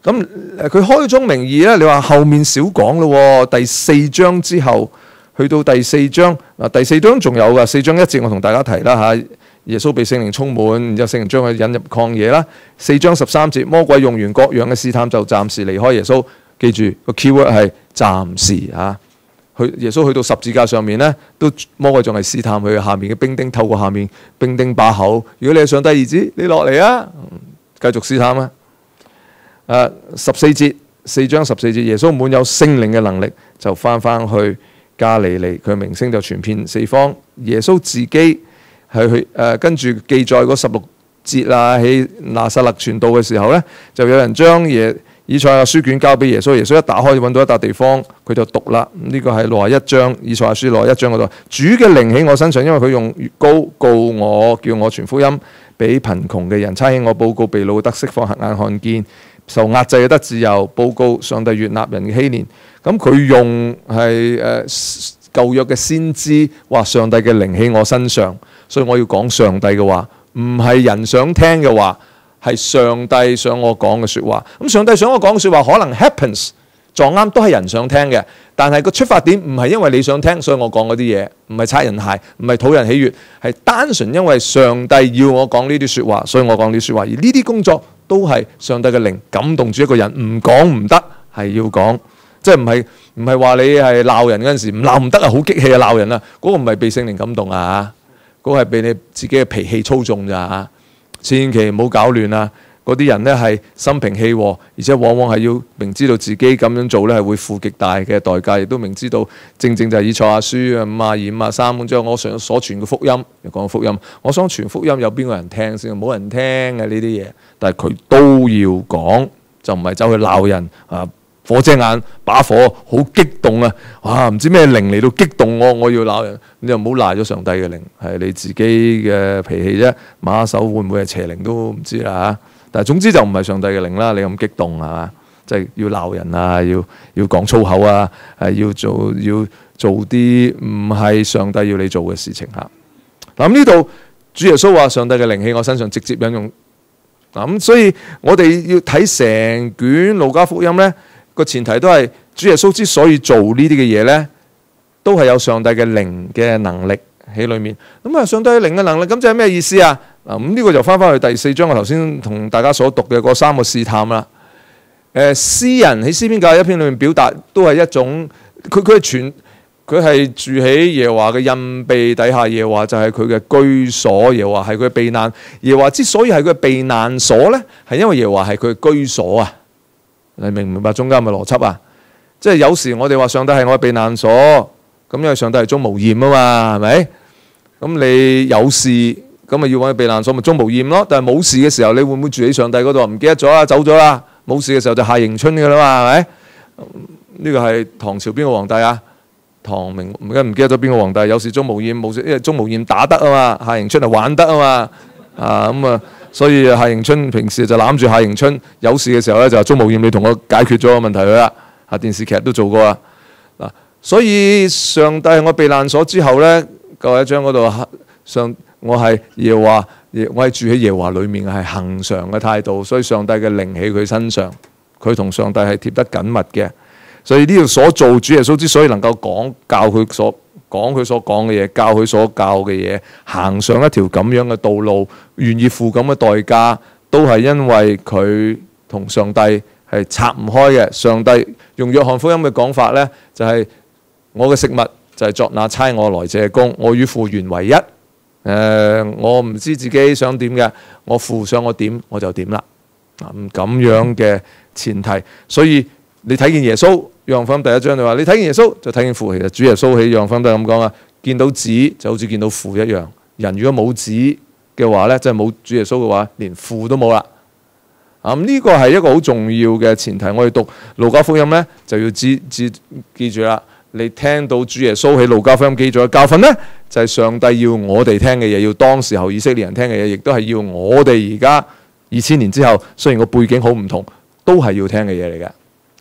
咁佢開宗明義咧，你話後面少講咯。第4章之後去到第4章嗱，第4章仲有㗎，4章1節我同大家提啦嚇。耶穌被聖靈充滿，然之後聖靈將佢引入曠野啦。4章13節，魔鬼用完各樣嘅試探就暫時離開耶穌。記住個 keyword 係暫時啊。耶穌去到十字架上面呢，都魔鬼仲係試探佢下面嘅兵丁，透過下面兵丁把口。如果你係上帝兒子，你落嚟啊！繼續試探啊。14節，4章14節，耶穌滿有聖靈嘅能力，就翻去加利利，佢名聲就傳遍四方。耶穌自己係去跟住記載嗰16節啦，喺拿撒勒傳道嘅時候呢，就有人將以賽亞書卷交俾耶穌，耶穌一打開揾到一笪地方，佢就讀啦。呢個係61章，以賽亞書61章嗰度，主嘅靈喺我身上，因為佢用膏告我，叫我傳福音俾貧窮嘅人，差遣我報告被擄得釋放，瞎眼看見，受壓制嘅得自由，報告上帝悅納人嘅禧年。咁佢用係舊約嘅先知話上帝嘅靈喺我身上，所以我要講上帝嘅話，唔係人想聽嘅話。係上帝想我講嘅説話，咁上帝想我講嘅説話可能 happens 撞啱都係人想聽嘅，但係個出發點唔係因為你想聽，所以我講嗰啲嘢，唔係擦人鞋，唔係討人喜悅，係單純因為上帝要我講呢啲説話，所以我講呢啲説話。而呢啲工作都係上帝嘅靈感動住一個人，唔講唔得，係要講，即係唔係話你係鬧人嗰陣時唔鬧唔得啊，好激氣啊鬧人啊，嗰個唔係被聖靈感動啊，嗰個係被你自己嘅脾氣操縱咋。千祈唔好搞亂啊！嗰啲人呢係心平氣和，而且往往係要明知道自己咁樣做呢係會付極大嘅代價，亦都明知道正正就係以賽亞書52、53咁之後，我想所傳嘅福音，又講福音，我想傳福音有邊個人聽先？冇人聽嘅呢啲嘢，但係佢都要講，就唔係走去鬧人啊！火遮眼把火，好激動啊！哇，唔知咩靈嚟到激動我要鬧人，你又唔好賴咗上帝嘅靈，係你自己嘅脾氣啫。馬手會唔會係邪靈都唔知啦嚇。但係總之就唔係上帝嘅靈啦。你咁激動係嘛？即係要鬧人啊，要講粗口啊，要做啲唔係上帝要你做嘅事情嚇。嗱，咁呢度主耶穌話上帝嘅靈喺我身上，直接引用嗱，咁所以我哋要睇成卷路加福音呢。個前提都係主耶穌之所以做呢啲嘅嘢呢，都係有上帝嘅靈嘅能力喺裏面。咁啊，上帝嘅靈嘅能力咁即係咩意思啊？嗱，咁呢個就翻去第4章我頭先同大家所讀嘅嗰3個試探啦。詩人喺詩篇91篇裏面表達都係一種，佢係住喺耶和華嘅蔭庇底下，耶和華就係佢嘅居所，耶和華係佢嘅避難。耶和華之所以係佢嘅避難所呢，係因為耶和華係佢嘅居所啊。你明唔明白中間嘅邏輯啊？即係有時我哋話上帝係我嘅避難所，咁因為上帝係鍾無艷啊嘛，係咪？咁你有事咁咪要揾個避難所，咪鍾無艷咯。但係冇事嘅時候，你會唔會住喺上帝嗰度？唔記得咗啦，走咗啦。冇事嘅時候就夏迎春㗎啦嘛，係咪？呢個係唐朝邊個皇帝啊？唐明唔記得咗邊個皇帝？有時鍾無艷，冇事，因為鍾無艷打得啊嘛，夏迎春係玩得啊嘛，咁啊。所以夏迎春平時就攬住夏迎春，有事嘅時候咧就鍾無艷，你同我解決咗個問題佢啦。電視劇都做過啦。嗱，所以上帝係我避難所之後咧，91章嗰度我係耶和華，我係住喺耶和華裡面係恆常嘅態度，所以上帝嘅靈喺佢身上，佢同上帝係貼得緊密嘅。所以呢度所做主耶穌之所以能夠教佢所講佢所講嘅嘢，教佢所教嘅嘢，行上一條咁樣嘅道路，願意付咁嘅代價，都係因為佢同上帝係拆唔開嘅。上帝用約翰福音嘅講法呢，就係我嘅食物就係作那差我來者嘅工，我與父原為一。我唔知自己想點嘅，我父想我點我就點啦。咁樣嘅前提，所以你睇見耶穌。約翰福音第1章你話你睇見耶穌就睇見父，其實主耶穌喺約翰福音都係咁講啊，見到子就好似見到父一樣。人如果冇子嘅話呢，即係冇主耶穌嘅話，連父都冇啦。呢個係一個好重要嘅前提。我哋讀路加福音呢，就要記住啦。你聽到主耶穌喺路加福音記載嘅教訓呢，就係上帝要我哋聽嘅嘢，要當時候以色列人聽嘅嘢，亦都係要我哋而家2000年之後，雖然個背景好唔同，都係要聽嘅嘢嚟嘅。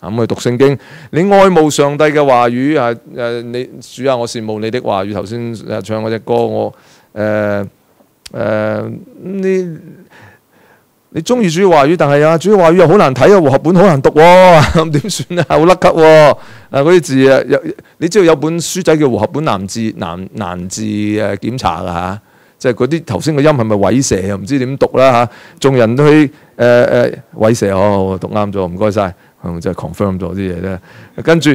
咁去讀聖經，你愛慕上帝嘅話語啊！你主啊，我羨慕你的話語。頭先唱嗰隻歌，你中意主嘅話語，但係啊，主嘅話語又好難睇啊，和合本好難讀喎，咁點算啊？好甩級喎！嗰啲字啊，你知道有本書仔叫和合本難字檢查㗎嚇，即係嗰啲頭先個音係咪虺蛇又唔知點讀啦嚇。眾人都去虺蛇，我讀啱咗，唔該晒，即係 confirm 咗啲嘢咧。跟住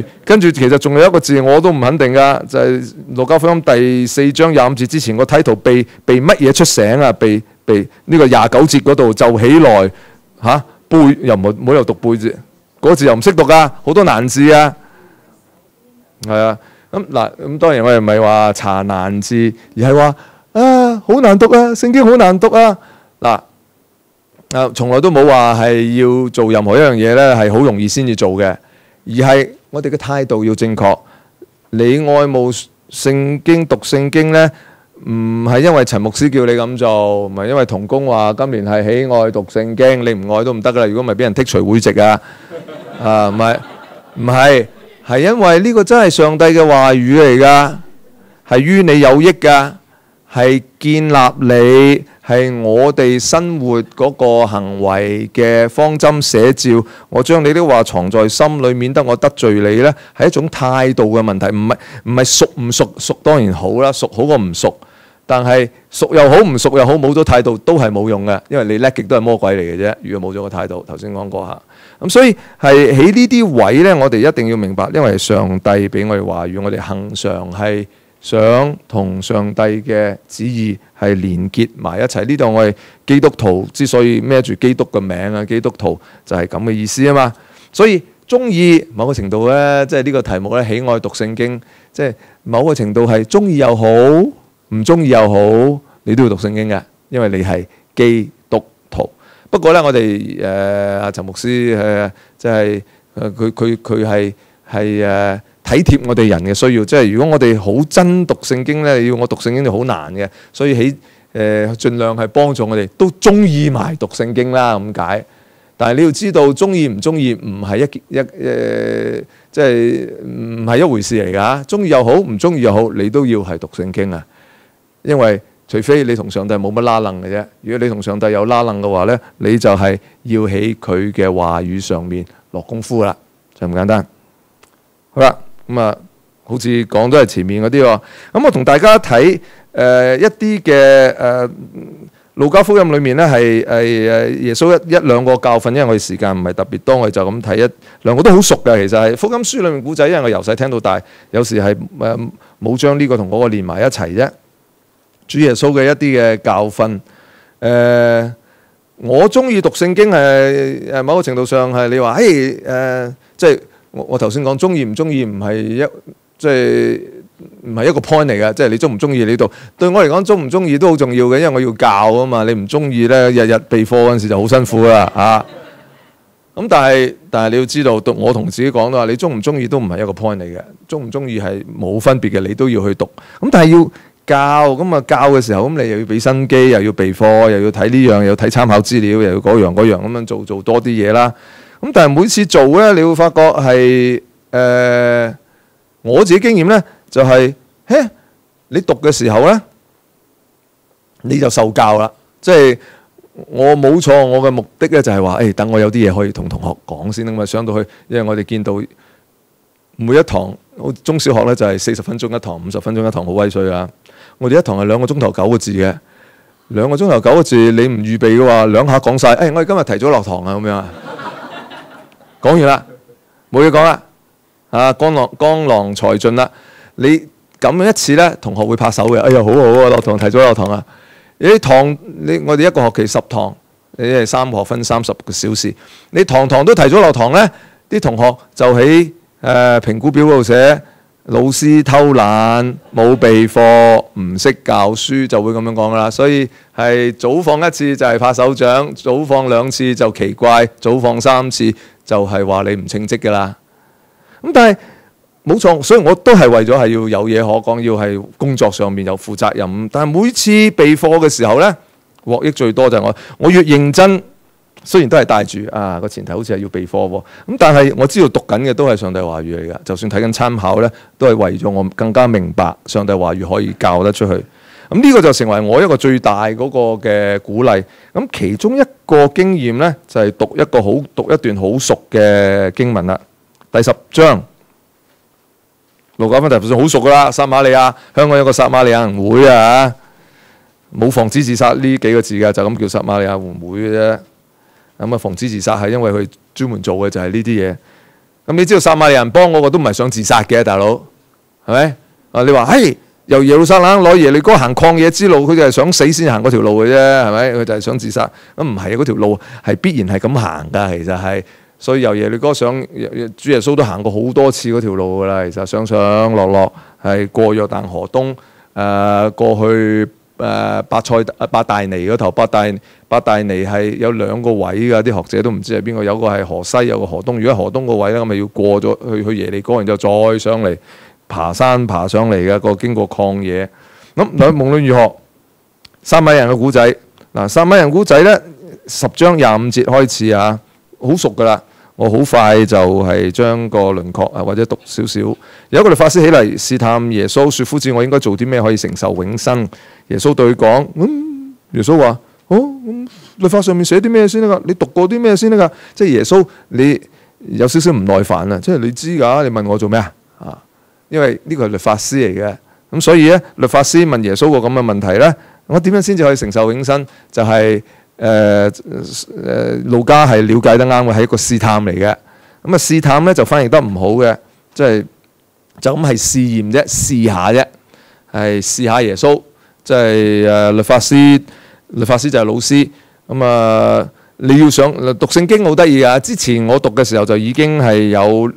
其實仲有一個字我都唔肯定噶，就係、是、路加福音第4章25節之前個睇圖被乜嘢出醒啊？被呢個29節嗰度就起來嚇背，又唔好又讀背字，嗰字又唔識讀噶，好多難字啊，係啊。咁當然我哋唔係話查難字，而係話好難讀啊，聖經好難讀啊。從來都冇話係要做任何一樣嘢咧係好容易先至做嘅，而係我哋嘅態度要正確。你愛慕聖經讀聖經咧，唔係因為陳牧師叫你咁做，唔係因為同工話今年係喜愛讀聖經，你唔愛都唔得噶啦。如果唔係俾人剔除會籍啊，唔係。係因為呢個真係上帝嘅話語嚟㗎，係於你有益㗎，係建立你，係我哋生活嗰個行為嘅方針寫照。我將你啲話藏在心裏，免得我得罪你呢，係一種態度嘅問題，唔係熟唔熟，熟當然好啦，熟好過唔熟。但係熟又好，唔熟又好，冇咗態度都係冇用嘅，因為你叻極都係魔鬼嚟嘅啫。如果冇咗個態度，頭先講過下。咁所以係喺呢啲位呢，我哋一定要明白，因為上帝俾我哋話語，我哋恆常係想同上帝嘅旨意係連結埋一齊。呢度我哋基督徒之所以孭住基督嘅名啊，基督徒就係咁嘅意思啊嘛。所以中意某個程度呢，即係呢個題目呢，喜愛讀聖經，即係某個程度係中意又好，唔中意又好，你都要讀聖經嘅，因為你係基督徒。不過咧，我哋阿陳牧師即係佢係體貼我哋人嘅需要。即係如果我哋好真讀聖經咧，要我讀聖經就好難嘅，所以盡量係幫助我哋都中意埋讀聖經啦咁解。但係你要知道，中意唔中意唔係即係唔係一回事嚟㗎。中意又好，唔中意又好，你都要係讀聖經啊。因為除非你同上帝冇乜拉楞嘅啫，如果你同上帝有拉楞嘅話呢，你就係要喺佢嘅話語上面落功夫啦，就咁簡單。好啦，好似講都係前面嗰啲喎。咁我同大家睇一啲嘅路加福音裏面呢，係耶穌一兩個教訓，因為我哋時間唔係特別多，我哋就咁睇一兩個都好熟嘅。其實係福音書裏面古仔，因為我由細聽到大，有時係冇將呢個同嗰個連埋一齊啫。主耶穌嘅一啲嘅教訓，我中意讀聖經係某個程度上係你話，即係我頭先講中意唔中意唔係即係唔係一個 point 嚟嘅，即係你中唔中意你讀。對我嚟講，中唔中意都好重要嘅，因為我要教啊嘛。你唔中意咧，日日備課嗰陣時就好辛苦啦嚇。咁但係你要知道，我同自己講都話，你中唔中意都唔係一個 point 嚟嘅，中唔中意係冇分別嘅，你都要去讀。咁但係要教教嘅時候，咁你又要俾心機，又要備課，又要睇呢樣，又要睇參考資料，又要嗰樣咁樣做多啲嘢啦。咁但係每次做咧，你會發覺係我自己經驗咧，就係你讀嘅時候咧，你就受教啦。即係我冇錯，我嘅目的咧就係話，等我有啲嘢可以同同學講先咁啊。上到去，因為我哋見到每一堂中小學咧就係40分鐘一堂，50分鐘一堂，好威水啊！我哋一堂係2個鐘頭9個字嘅，2個鐘頭9個字，你唔預備嘅話，2下講晒。我哋今日提早落堂啊，咁樣啊，講完啦，冇嘢講啦，江郎才盡啦。你咁樣一次咧，同學會拍手嘅。好好啊，落堂提早落堂啊！我哋一個學期10堂，你係3學分30個小時，你堂都提早落堂咧，啲同學就喺評估表嗰度寫老師偷懶冇備課唔識教書，就會咁樣講噶啦。所以係早放1次就係拍手掌，早放2次就奇怪，早放3次就係話你唔稱職噶啦。咁但係冇錯，所以我都係為咗係要有嘢可講，要係工作上面有負責任。但係每次備課嘅時候呢，獲益最多就係我越認真。雖然都係帶住個前提好似係要備課喎，咁但係我知道讀緊嘅都係上帝話語嚟㗎。就算睇緊參考呢，都係為咗我更加明白上帝話語可以教得出去。咁呢個就成為我一個最大嗰個嘅鼓勵。咁其中一個經驗呢，就係讀一段好熟嘅經文啦。第10章，路加福音第10章好熟㗎啦，撒瑪利亞，香港有個撒瑪利亞人會啊。冇防止自殺呢幾個字㗎，就咁叫撒瑪利亞會嘅啫。咁啊，防止自殺係因為佢專門做嘅就係呢啲嘢。咁你知道撒瑪利亞人幫嗰個都唔係想自殺嘅，大佬係咪？啊，你話嘿由耶路撒冷攞耶利哥行曠野之路，佢就係想死先行嗰條路嘅啫，係咪？佢就係想自殺。咁唔係啊，嗰條路係必然係咁行㗎，其實係。所以由耶利哥上主耶穌都行過好多次嗰條路㗎啦，其實上上落落係過約旦河東，過去伯大尼嗰頭。伯大尼係有兩個位㗎，啲學者都唔知係邊個，有個係河西，有個河東。如果河東個位咧，咁咪要過咗去耶利哥，然之後再上嚟爬山爬上嚟嘅，個經過曠野。咁無論如何，撒瑪利亞人嘅古仔嗱，撒瑪利亞人古仔咧10章25節開始啊，好熟㗎啦。我好快就係將個輪廓或者讀少少。有一個律法師起嚟試探耶穌，說：夫子，我應該做啲咩可以承受永生？耶穌對佢講：耶穌話：律法上面寫啲咩先得㗎？你讀過啲咩先得㗎？即係耶穌，你有少少唔耐煩啊！即係你知㗎，你問我做咩啊？因為呢個係律法師嚟嘅，咁所以咧，律法師問耶穌個咁嘅問題咧，我點樣先至可以承受永生？就係路加係了解得啱嘅，係一個試探嚟嘅。咁啊，試探咧就翻譯得唔好嘅，即係就咁係試驗啫，試下啫，係試下耶穌。即係律法師就係老師。咁啊，你要想讀聖經好得意啊！之前我讀嘅時候就已經有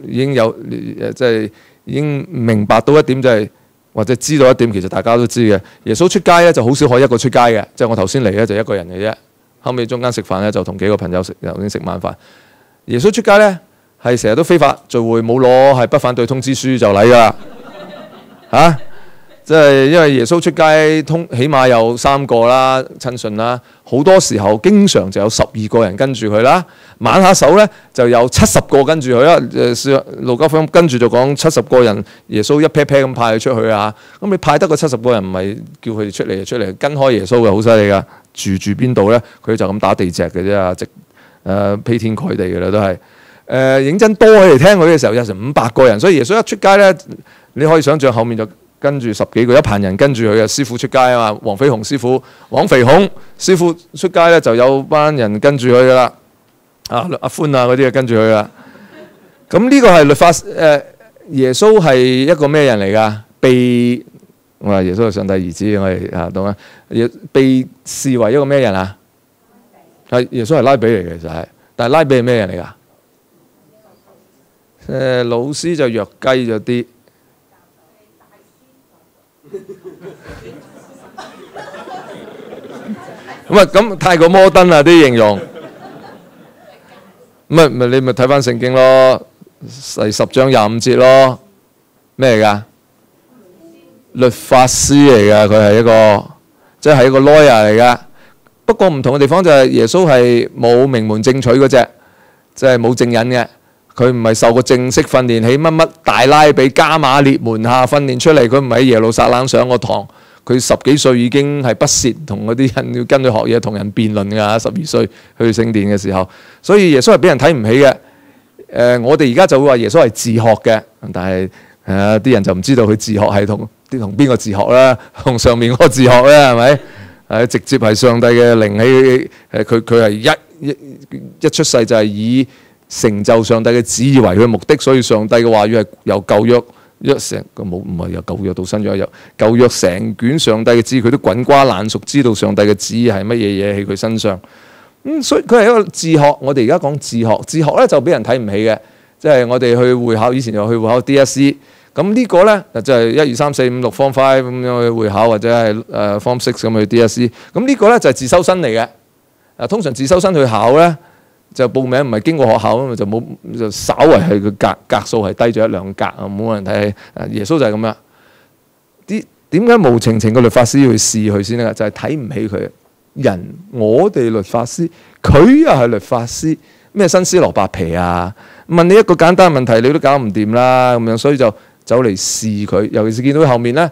即係已經明白到一點，就係或者知道一點，其實大家都知嘅。耶穌出街咧就好少可一個出街嘅，即係我頭先嚟咧就一個人嘅啫。後尾中間食飯咧就同幾個朋友食晚飯。耶穌出街咧係成日都非法聚會，冇攞係不反對通知書就嚟㗎啦嚇。即係因為耶穌出街起碼有3個啦，親信啦，好多時候經常就有12個人跟住佢啦。挽下手咧就有70個跟住佢啦。路加福音跟住就講70個人，耶穌一 pair pair 咁派佢出去啊。咁你派得個70個人，唔係叫佢哋出嚟就出嚟，跟開耶穌嘅好犀利㗎。住邊度咧？佢就咁打地隻嘅啫，直披天蓋地嘅啦，都係認真多起嚟聽佢嘅時候有成500個人，所以耶穌一出街咧，你可以想象後面就跟住10幾個一棚人跟住佢嘅師傅出街啊嘛，黃飛鴻師傅、黃肥孔師傅出街咧就有班人跟住佢噶啦，阿歡啊嗰啲啊跟住佢啦。咁呢個係律法耶穌係一個咩人嚟㗎？我話耶穌係上帝兒子，我哋懂啊？被視為一個咩人啊？係耶穌係拉比嚟嘅，其實係，但係拉比係咩人嚟㗎？老師就弱雞咗啲。咁太過摩登啦啲形容。你咪睇翻聖經咯，第10章25節咯，咩嚟㗎？律法師嚟㗎，佢係一個即係一個 lawyer 嚟㗎。不過唔同嘅地方就係耶穌係冇名門正娶嗰隻，即係冇證人嘅。佢唔係受過正式訓練，喺乜乜大拉比加馬列門下訓練出嚟。佢唔係喺耶路撒冷上過堂。佢10幾歲已經係不屑同嗰啲人要跟佢學嘢，同人辯論㗎。12歲去聖殿嘅時候，所以耶穌係俾人睇唔起嘅。我哋而家就會話耶穌係自學嘅，但係啲人就唔知道佢自學係同邊個自學啦，同上面嗰個自學啦，係咪？直接係上帝嘅靈氣，佢係一出世就係以成就上帝嘅旨意為佢嘅目的，所以上帝嘅話語係由舊約唔係由舊約到新約，由舊約成卷上帝嘅旨意，佢都滾瓜爛熟知道上帝嘅旨意係乜嘢嘢喺佢身上。所以佢係一個自學。我哋而家講自學咧就俾人睇唔起嘅，即係我哋去會考，以前就去會考 DSE。咁呢個咧就係1、2、3、4、5、6 Form 5咁樣去會考，或者係Form 6咁去 DSE。咁呢個咧就係自修生嚟嘅。通常自修生去考咧就報名唔係經過學校咁，就稍為係個格數係低咗1、2格啊，冇人睇。耶穌就係咁樣。點解無情情個律法師要去試佢先咧？就係睇唔起佢人。我哋律法師，佢又係律法師，咩新斯羅白皮啊？問你一個簡單問題，你都搞唔掂啦咁樣，所以就走嚟試佢。尤其是見到後面咧，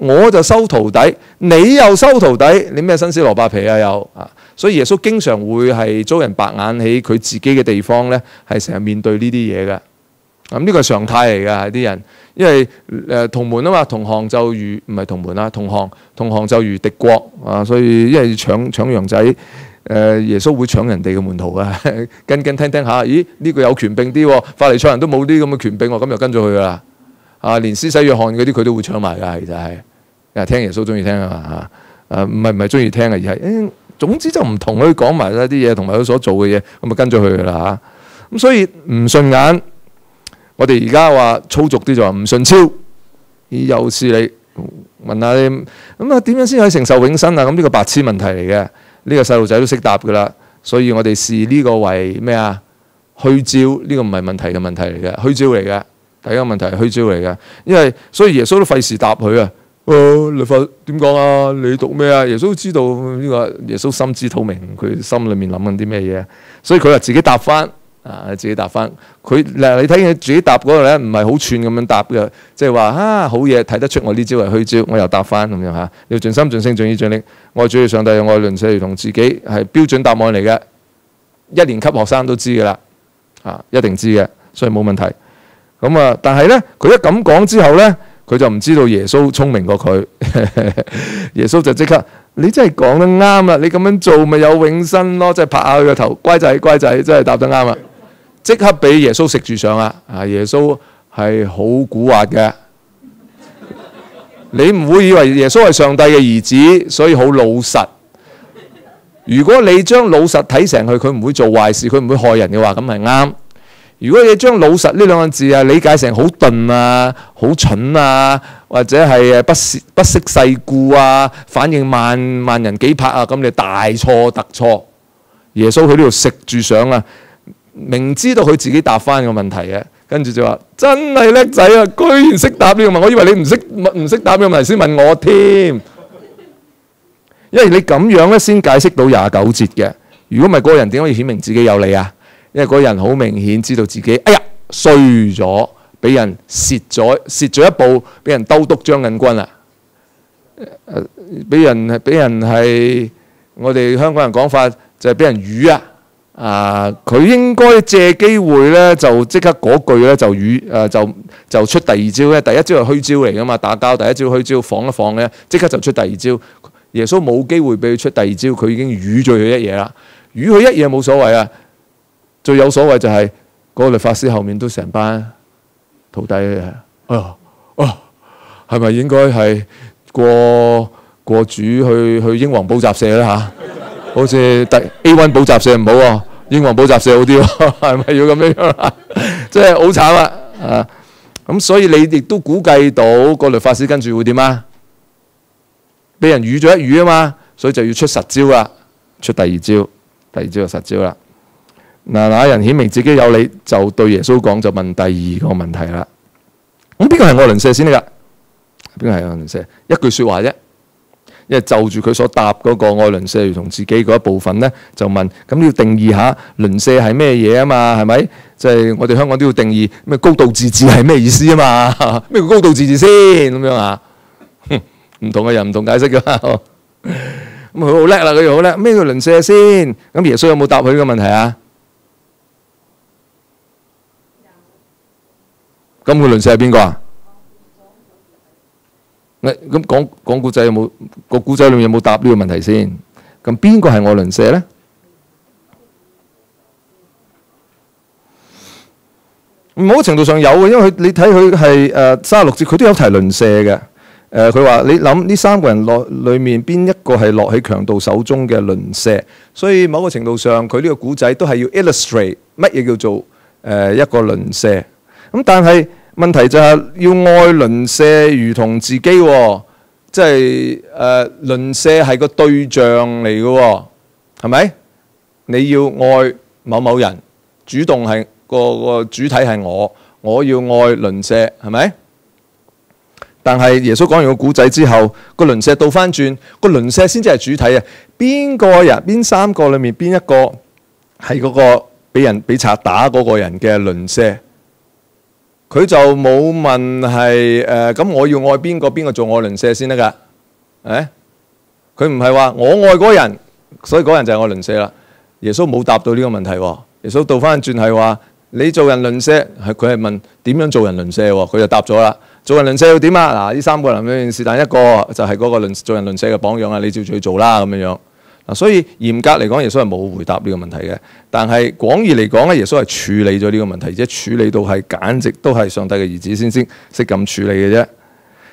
我就收徒弟，你又收徒弟，你咩新斯羅白皮啊又啊？所以耶穌經常會係遭人白眼喺佢自己嘅地方咧，係成日面對呢啲嘢嘅。咁呢個係常態嚟㗎，啲人，因為同門啊嘛，同行就如唔係同門啦，同行就如敵國啊，所以因為搶羊仔，耶穌會搶人哋嘅門徒啊，跟聽下，咦呢個有權柄啲喎，法利賽人都冇啲咁嘅權柄喎，咁就跟咗佢㗎啦，啊連施洗約翰嗰啲佢都會搶埋㗎，其實係，聽耶穌中意聽啊嘛，唔係中意聽啊，而係總之就唔同佢講埋一啲嘢，同埋佢所做嘅嘢，咁就跟咗佢㗎啦嚇，咁所以唔順眼。我哋而家話粗俗啲就話唔順超，又是你問下你咁啊點樣先可以承受永生啊？咁呢個白痴問題嚟嘅，呢個細路仔都識答㗎啦。所以我哋視呢個為咩啊？虛招，呢個唔係問題嘅問題嚟嘅，虛招嚟嘅。第一個問題係虛招嚟嘅，因為所以耶穌都費事答佢啊。律法點講啊？你讀咩啊？耶穌知道呢個，耶穌心知肚明，佢心裏面諗緊啲咩嘢，所以佢話自己答翻。自己答翻佢嗱，你睇佢自己答嗰個咧，唔係好串咁樣答嘅，即係話好嘢，睇得出我呢招係虛招，我又答翻咁樣嚇。要盡心盡性盡意盡力愛主上帝，愛鄰舍如同自己，係標準答案嚟嘅。1年級學生都知㗎啦，一定知嘅，所以冇問題。咁啊，但係咧，佢一咁講之後咧，佢就唔知道耶穌聰明過佢。耶穌就即刻，你真係講得啱啦！你咁樣做咪有永生咯，即係拍下佢個頭，乖仔乖仔，真係答得啱啦！即刻俾耶穌食住上啦！耶穌係好蠱惑嘅，你唔會以為耶穌係上帝嘅兒子，所以好老實。如果你將老實睇成佢唔會做壞事，佢唔會害人嘅話，咁係啱。如果你將老實呢兩個字理解成好鈍啊、好蠢啊，或者係不識世故啊、反應慢人幾拍啊，咁你大錯特錯。耶穌喺呢度食住上啊，明知道佢自己答翻個問題嘅，跟住就話真係叻仔啊！居然識答呢個問題，我以為你唔識答呢個問題先問我添。因為你咁樣咧先解釋到29節嘅。如果唔係，嗰個人點可以顯明自己有理啊？因為嗰人好明顯知道自己，哎呀衰咗，俾人蝕咗一步，俾人兜篤將緊軍啦。俾人係我哋香港人講法就係俾人魚啊！佢應該借機會咧就即刻嗰句咧就就出第二招咧。第一招係虛招嚟噶嘛，打交第一招虛招放一放咧，即刻就出第二招。耶穌冇機會俾佢出第二招，佢已經魚咗佢一嘢啦。魚佢一嘢冇所謂啊！最有所謂就係嗰個律法師後面都成班徒弟係咪應該係過主去英皇補習社咧嚇？好似A1 補習社唔好喎，英皇補習社好啲喎，係咪要咁樣啊？即係好慘啊！咁所以你亦都估計到個律法師跟住會點啊？俾人語咗一語啊嘛，所以就要出實招啦，出第二招就實招啦。那人顯明自己有理，就對耶穌講，就問第二個問題啦。咁邊個係愛鄰舍先得㗎？邊個係愛鄰舍？一句説話啫。因為就住佢所答嗰個愛鄰舍如同自己嗰一部分咧，就問咁要定義下鄰舍係咩嘢啊嘛？係咪？即係我哋香港都要定義咩高度自治係咩意思啊嘛？咩叫高度自治先咁樣啊？唔同嘅人唔同解釋㗎嘛。咁佢好叻啦，佢又好叻。咩叫鄰舍先？咁耶穌有冇答佢呢個問題啊？咁個鄰舍係邊個啊？咁講古仔有冇個古仔裏面有冇答呢個問題先？咁邊個係我鄰舍咧？某個程度上有嘅，因為你睇佢係36節，佢都有提鄰舍嘅。佢話你諗呢3個人裏面邊一個係落喺強盜手中嘅鄰舍？所以某個程度上，佢呢個古仔都係要 illustrate 乜嘢叫做一個鄰舍。咁但係問題就係要愛鄰舍如同自己喎，即係鄰舍係個對象嚟嘅喎，係咪？你要愛某某人，主動係個主體係我要愛鄰舍，係咪？但係耶穌講完個古仔之後，個鄰舍倒翻轉，個鄰舍先至係主體啊！邊個人？邊3個裏面邊一個係嗰個俾賊打嗰個人嘅鄰舍？佢就冇問係咁我要愛邊個做我鄰舍先得㗎？佢唔係話我愛嗰個人，所以嗰人就係我鄰舍啦。耶穌冇答到呢個問題喎。耶穌倒翻轉係話你做人鄰舍，佢係問點樣做人鄰舍喎？佢就答咗啦。做人鄰舍要點啊？嗱，呢3個人裏面是但一個就係嗰個做人鄰舍嘅榜樣啊！你照住去做啦咁樣樣。嗱，所以嚴格嚟講，耶穌係冇回答呢個問題嘅。但係廣義嚟講咧，耶穌係處理咗呢個問題，而且處理到係簡直都係上帝嘅兒子先識咁處理嘅啫。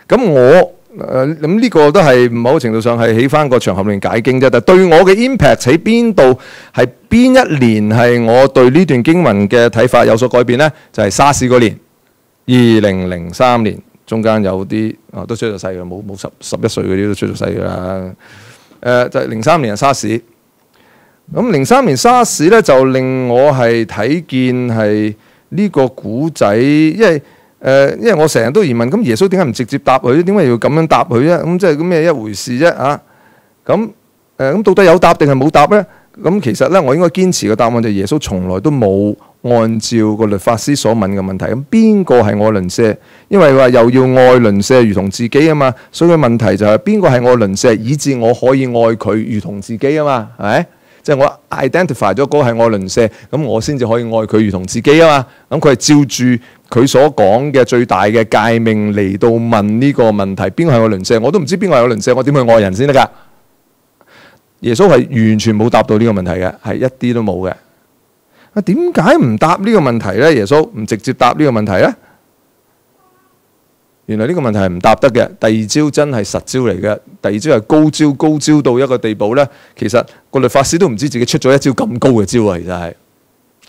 咁咁呢個都係某程度上係起翻個場合裏面解經啫。但對我嘅 impact 喺邊度，係邊一年係我對呢段經文嘅睇法有所改變呢？就係沙士嗰年，2003年，中間有啲都出咗世嘅，冇11歲嗰啲都出咗世㗎啦。就係03年嘅沙士。咁03年沙士咧，就令我係睇見係呢個古仔，因為我成日都疑問，咁耶穌點解唔直接答佢？點解要咁樣答佢啫？咁即係咁咩一回事啫？啊，咁到底有答定係冇答咧？咁其實咧，我應該堅持嘅答案就係耶穌從來都冇按照個律法師所問嘅問題。咁邊個係我鄰舍？因為話又要愛鄰舍如同自己啊嘛，所以個問題就係邊個係我鄰舍，以至我可以愛佢如同自己啊嘛，係咪？即係我 identify 咗嗰個係我鄰舍，咁我先至可以愛佢如同自己啊嘛。咁佢係照住佢所講嘅最大嘅誡命嚟到問呢個問題，邊個係我鄰舍？我都唔知邊個係我鄰舍，我點去愛人先得㗎？耶穌係完全冇答到呢個問題嘅，係一啲都冇嘅。啊，點解唔答呢個問題咧？耶穌唔直接答呢個問題咧？原來呢個問題係唔答得嘅。第二招真係實招嚟嘅，第二招係高招到一個地步咧。其實個律法師都唔知自己出咗一招咁高嘅招啊！其實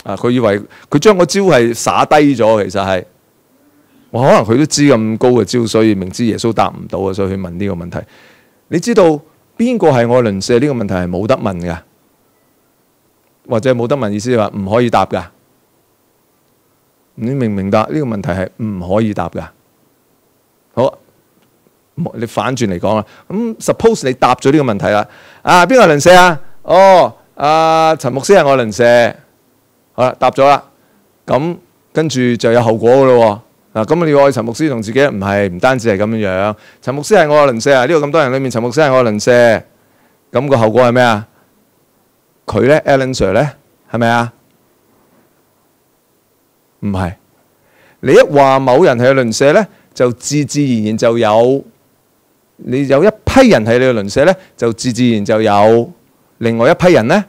係佢以為佢將個招係灑低咗，其實係可能佢都知咁高嘅招，所以明知耶穌答唔到啊，所以去問呢個問題。你知道邊個係我鄰舍呢個問題係冇得問㗎，或者冇得問意思係話唔可以答㗎。你明唔明白呢個問題係唔可以答㗎？好，你反轉嚟講啦。咁 suppose 你答咗呢個問題啦。邊個鄰舍啊？陳牧師係我鄰舍。好啦，答咗啦。咁跟住就有後果㗎咯喎。咁你要愛陳牧師同自己唔單止係咁樣樣。陳牧師係我嘅鄰舍啊！呢度咁多人裏面，陳牧師係我嘅鄰舍。咁個後果係咩啊？佢咧 Alan Sir 咧係咪啊？唔係。你一話某人係鄰舍咧，就自然就有，你有一批人係你嘅鄰舍咧，就自然就有另外一批人咧，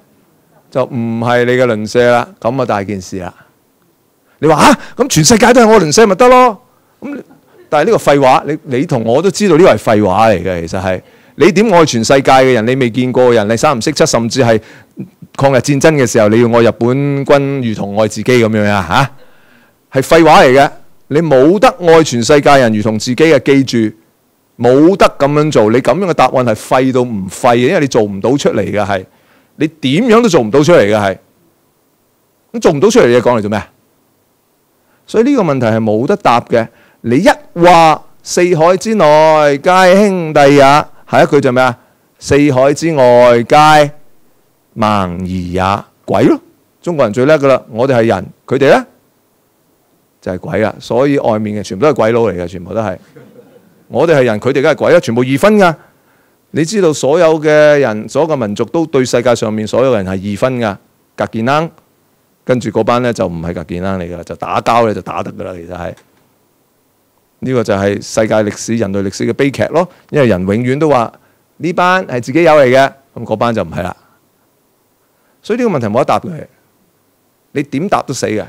就唔係你嘅鄰舍啦。咁啊大件事啦！你話咁全世界都係我鄰舍咪得咯？咁但係呢個廢話，你同我都知道呢個係廢話嚟嘅。其實係你點愛全世界嘅人？你未見過嘅人，你三唔識七，甚至係抗日戰爭嘅時候，你要愛日本軍如同愛自己咁樣啊？係廢話嚟嘅。你冇得愛全世界人如同自己嘅，記住冇得咁樣做。你咁樣嘅答案係廢到唔廢嘅，因為你做唔到出嚟嘅係，你點樣都做唔到出嚟嘅係。咁做唔到出嚟嘅講嚟做咩？所以呢個問題係冇得答嘅。你一話四海之內皆兄弟也，下一句就咩啊？四海之外皆盲兒也，鬼咯！中國人最叻噶啦，我哋係人，佢哋咧就係鬼啦。所以外面嘅全部都係鬼佬嚟嘅，全部都係。我哋係人，佢哋梗係鬼啦，全部二分噶。你知道所有嘅人，所有嘅民族都對世界上面所有人係二分噶，格健冷。跟住嗰班咧就唔係格健冷嚟噶，就打交咧就打得噶啦。其實係呢個就係世界歷史、人類歷史嘅悲劇咯。因為人永遠都話呢班係自己友嚟嘅，咁嗰班就唔係啦。所以呢個問題冇得答嘅，你點答都死嘅。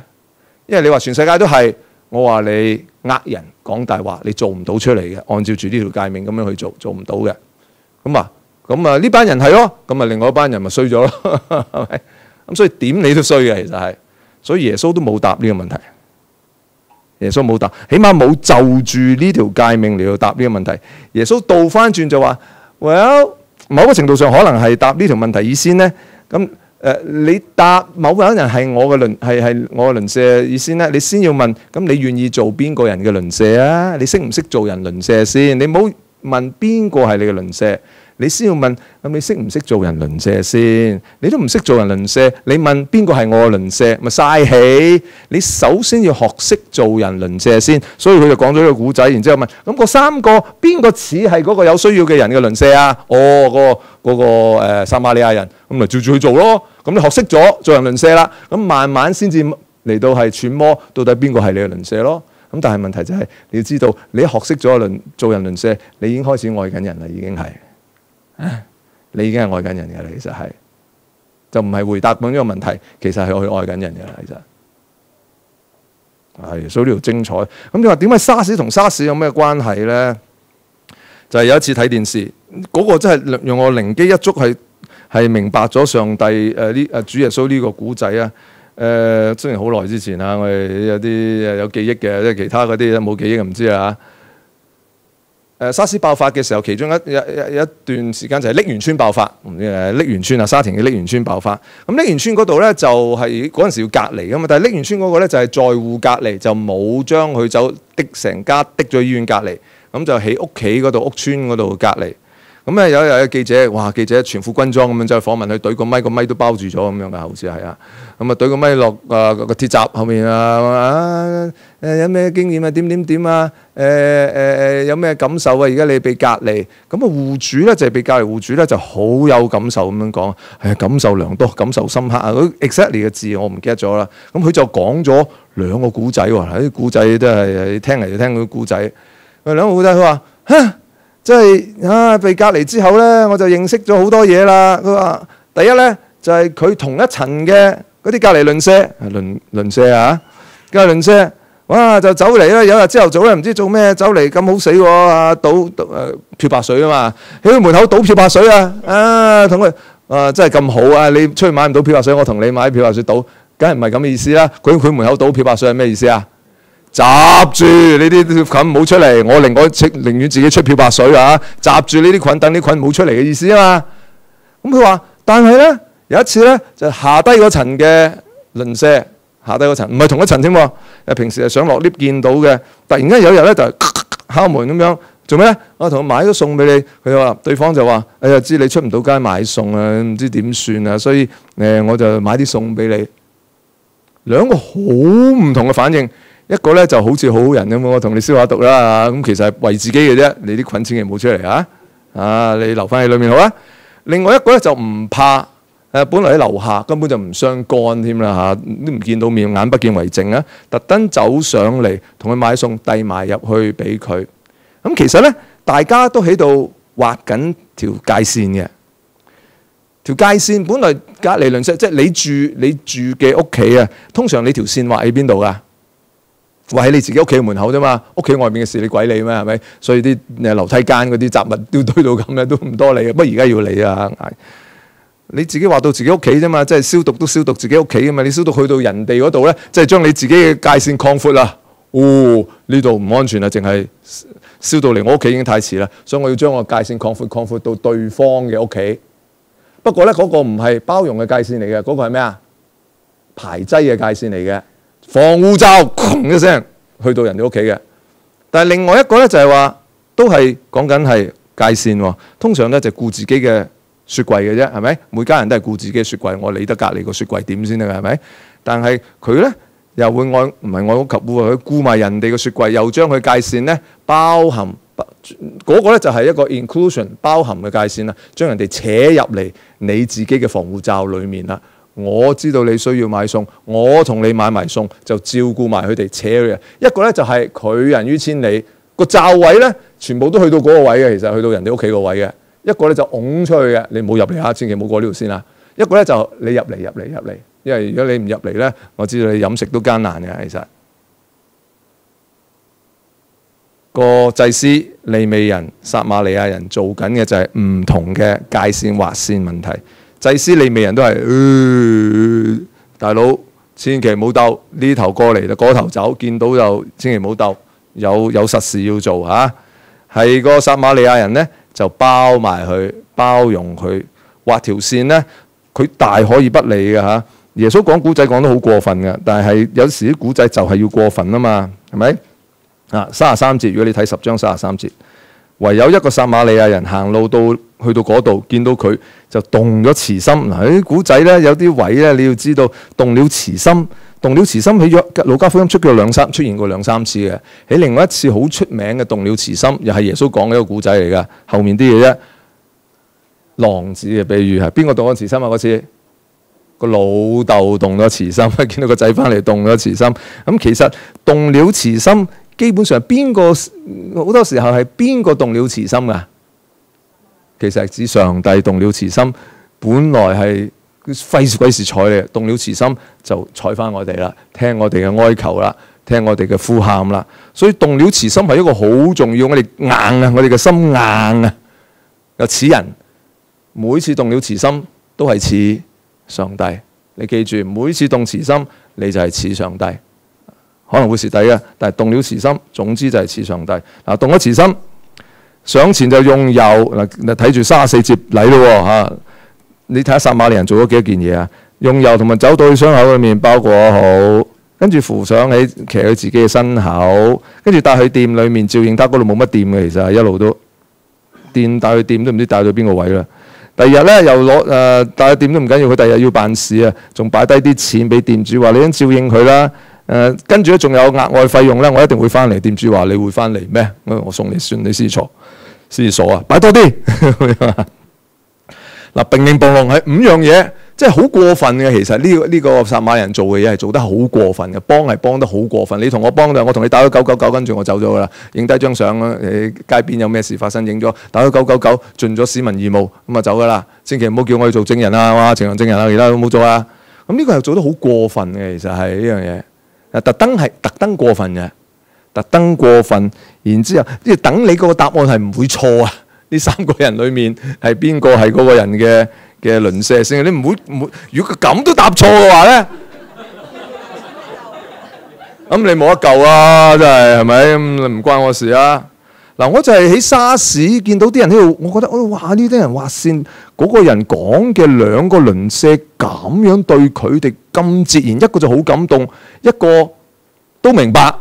因為你話全世界都係，我話你呃人講大話，你做唔到出嚟嘅。按照住呢條誡命咁樣去做，做唔到嘅。咁啊呢班人係咯，咁啊另外一班人咪衰咗咯，係咪？咁所以點你都衰嘅，其實係。所以耶穌都冇答呢個問題。耶穌冇答，起碼冇就住呢條誡命嚟到答呢個問題。耶穌倒翻轉就話 ：，well， 某個程度上可能係答呢條問題以先呢。咁你答某個人係我嘅係我嘅鄰舍以先呢，你先要問：咁你願意做邊個人嘅鄰舍啊？你識唔識做人鄰舍先？你唔好問邊個係你嘅鄰舍。你先要問，咁你識唔識做人鄰舍先？你都唔識做人鄰舍，你問邊個係我嘅鄰舍，咪嘥氣。你首先要學識做人鄰舍先。所以佢就講咗呢個古仔，然之後問：咁嗰三個邊個似係嗰個有需要嘅人嘅鄰舍啊？嗰個撒瑪利亞人，咁咪照住去做咯。咁你學識咗做人鄰舍啦，咁慢慢先至嚟到係揣摩到底邊個係你嘅鄰舍咯。咁但係問題就係你要知道，你一學識咗做人鄰舍，你已經開始愛緊人啦，已經係，你已經係愛緊人嘅啦，其實係，就唔係回答緊呢個問題，其實係去愛緊人嘅啦，其實。係，所以呢條精彩。咁你話點解沙士同沙士有咩關係咧？就係有一次睇電視，嗰個真係讓我靈機一觸，係明白咗上帝主耶穌呢個古仔啊。雖然好耐之前啊，我哋有啲有記憶嘅，即係其他嗰啲冇記憶唔知啊。沙士爆發嘅時候，其中一段時間就係瀝源村爆發，唔知瀝源村啊，沙田嘅瀝源村爆發。咁瀝源村嗰度咧就係嗰陣時要隔離噶嘛，但係瀝源村嗰個咧就係在戶隔離，就冇將佢走的成家的咗醫院隔離，咁就喺屋企嗰度屋村嗰度隔離。咁咧有記者，哇！記者全副軍裝咁樣走去訪問佢，懟個咪，個咪都包住咗咁樣噶，好似係啊。咁啊懟個咪落個鐵閘後面啊，有咩經驗啊？點啊？有咩感受啊？而家你被隔離，咁啊戶主咧就係被隔離戶主咧就好有感受咁樣講，係感受良多，感受深刻啊！嗰 exactly 嘅字我唔記得咗啦。咁佢就講咗兩個古仔喎，啲古仔都係聽嚟就聽嗰啲古仔。兩個古仔佢話嚇。即係被隔離之後咧，我就認識咗好多嘢啦。佢話第一咧就係佢同一層嘅嗰啲隔離鄰舍，鄰舍啊，隔離鄰舍，哇就走嚟啦！有日朝頭早咧唔知做咩走嚟咁好死喎，倒漂白水啊嘛，喺佢門口倒漂白水啊，同佢真係咁好啊！你出去買唔到漂白水，我同你買漂白水倒，梗係唔係咁嘅意思啦。佢門口倒漂白水係咩意思啊？閘住呢啲菌唔好出嚟，我寧願自己出漂白水啊！閘住呢啲菌，等啲菌唔好出嚟嘅意思啊嘛。咁佢話，但係咧有一次咧，就下低嗰層嘅鄰舍，下低嗰層唔係同一層添喎。平時係上落 lift 見到嘅，突然間有一日咧就敲門咁樣，做咩咧？我同佢買咗餸俾你。佢話對方就話：哎呀，知你出唔到街買餸啊，唔知點算啊，所以我就買啲餸俾你。兩個好唔同嘅反應。一個咧就好似好好人咁，我同你消下毒啦，咁其實係為自己嘅啫，你啲菌千祈唔好出嚟啊！你留翻喺裏面好啦。另外一個咧就唔怕，本來喺樓下根本就唔相干添啦，都唔見到面，眼不見為淨啊！特登走上嚟同佢買餸，遞埋入去俾佢。咁其實咧，大家都喺度畫緊條界線嘅。條界線本來隔離鄰舍，即係你住嘅屋企啊，通常你條線畫喺邊度噶？話喺你自己屋企門口啫嘛，屋企外面嘅事你鬼理咩？係咪？所以啲樓梯間嗰啲雜物都堆到咁嘅，都唔多理嘅。不過而家要理啊！你自己話到自己屋企啫嘛，即係消毒都消毒自己屋企嘅嘛。你消毒去到人哋嗰度咧，即係將你自己嘅界線擴闊啦。呢度唔安全啊，淨係燒到嚟我屋企已經太遲啦，所以我要將個界線擴闊到對方嘅屋企。不過咧，嗰個唔係包容嘅界線嚟嘅，嗰個係咩啊？排擠嘅界線嚟嘅。防護罩，嘭一聲去到人哋屋企嘅。但係另外一個咧就係話，都係講緊係界線喎。通常咧就顧自己嘅雪櫃嘅啫，係咪？每家人都係顧自己嘅雪櫃，我理得隔離個雪櫃點先得㗎，係咪？但係佢咧又會唔係愛屋及烏，佢顧埋人哋嘅雪櫃，又將佢界線咧包含嗰個咧就係一個 inclusion 包含嘅界線啦，將人哋扯入嚟你自己嘅防護罩裡面啦。我知道你需要買餸，我同你買埋餸，就照顧埋佢哋扯佢。一個咧就係拒人於千里，個罩位咧全部都去到嗰個位嘅，其實去到人哋屋企個位嘅。一個咧就拱出去嘅，你唔好入嚟嚇，千祈唔好過呢度先啦。一個咧就你入嚟，因為如果你唔入嚟咧，我知道你飲食都艱難嘅。其實個祭司、利未人、撒瑪利亞人做緊嘅就係唔同嘅界線劃線問題。祭司利未人都係，大佬千祈唔好鬥，呢頭過嚟就嗰頭走，見到就千祈唔好鬥，有實事要做嚇。係個撒瑪利亞人咧就包埋佢，包容佢，畫條線咧，佢大可以不理嘅嚇。耶穌講古仔講得好過分嘅，但係有時啲古仔就係要過分啊嘛，係咪？33節，如果你睇10章33節，唯有一個撒瑪利亞人行路去到嗰度，見到佢就動咗慈心。嗱，啲古仔咧有啲位咧，你要知道動了慈心。動了慈心喺路加福音出現過兩三次嘅。喺另外一次好出名嘅動了慈心，又係耶穌講嘅一個古仔嚟㗎。後面啲嘢啫，浪子嘅比喻係邊個動咗慈心啊？嗰次個老豆動咗慈心，見到個仔翻嚟動咗慈心。咁其實動了慈心，基本上邊個好多時候係邊個動了慈心噶？其實係指上帝動了慈心，本來係費鬼事睬你，動了慈心就睬翻我哋啦，聽我哋嘅哀求啦，聽我哋嘅呼喊啦。所以動了慈心係一個好重要，我哋硬啊，我哋嘅心硬啊。有此人每次動了慈心都係似上帝，你記住，每次動慈心你就係似上帝，可能會蝕底嘅，但係動了慈心，總之就係似上帝。嗱，動咗慈心，上前就用油，嗱睇住34節禮咯嚇。你睇下撒瑪利人做咗幾多件嘢啊？用油同埋酒倒喺傷口裏面包裹好，跟住扶上起騎佢自己嘅身口，跟住帶去店裏面照應他。嗰度冇乜店嘅，其實一路都店帶去店都唔知帶到邊個位啦。第二日咧又攞帶去店都唔緊要，佢第二日要辦事啊，仲擺低啲錢俾店主話：你已經照應佢啦。跟住咧仲有額外費用咧，我一定會翻嚟。店主話：你會翻嚟咩？我送你算你先錯先傻啊！擺多啲。嗱，並並暴龍係5樣嘢，即係好過分嘅。其實呢個撒瑪人做嘅嘢係做得好過分嘅，幫係幫得好過分。你同我幫就我同你打咗999，跟住我走咗噶啦，影低張相啦。街邊有咩事發生，影咗打咗999，盡咗市民義務，咁啊走噶啦。千祈唔好叫我去做證人啊！哇，情人證人啊，其他都冇做啊。咁呢個係做得好過分嘅，其實係呢樣嘢。特登過分嘅，特登過分。然之後即係等你個答案係唔會錯啊！呢3個人裏面係邊個係嗰個人嘅鄰舍先？你唔會，如果佢咁都答錯嘅話咧，咁你冇得救啊！真係係咪？唔關我事啊！嗱，我就係喺沙士見到啲人喺度，我覺得哇！呢啲人劃線，嗰個人講嘅2個鄰舍咁樣對佢哋咁截然，一個就好感動，一個都明白。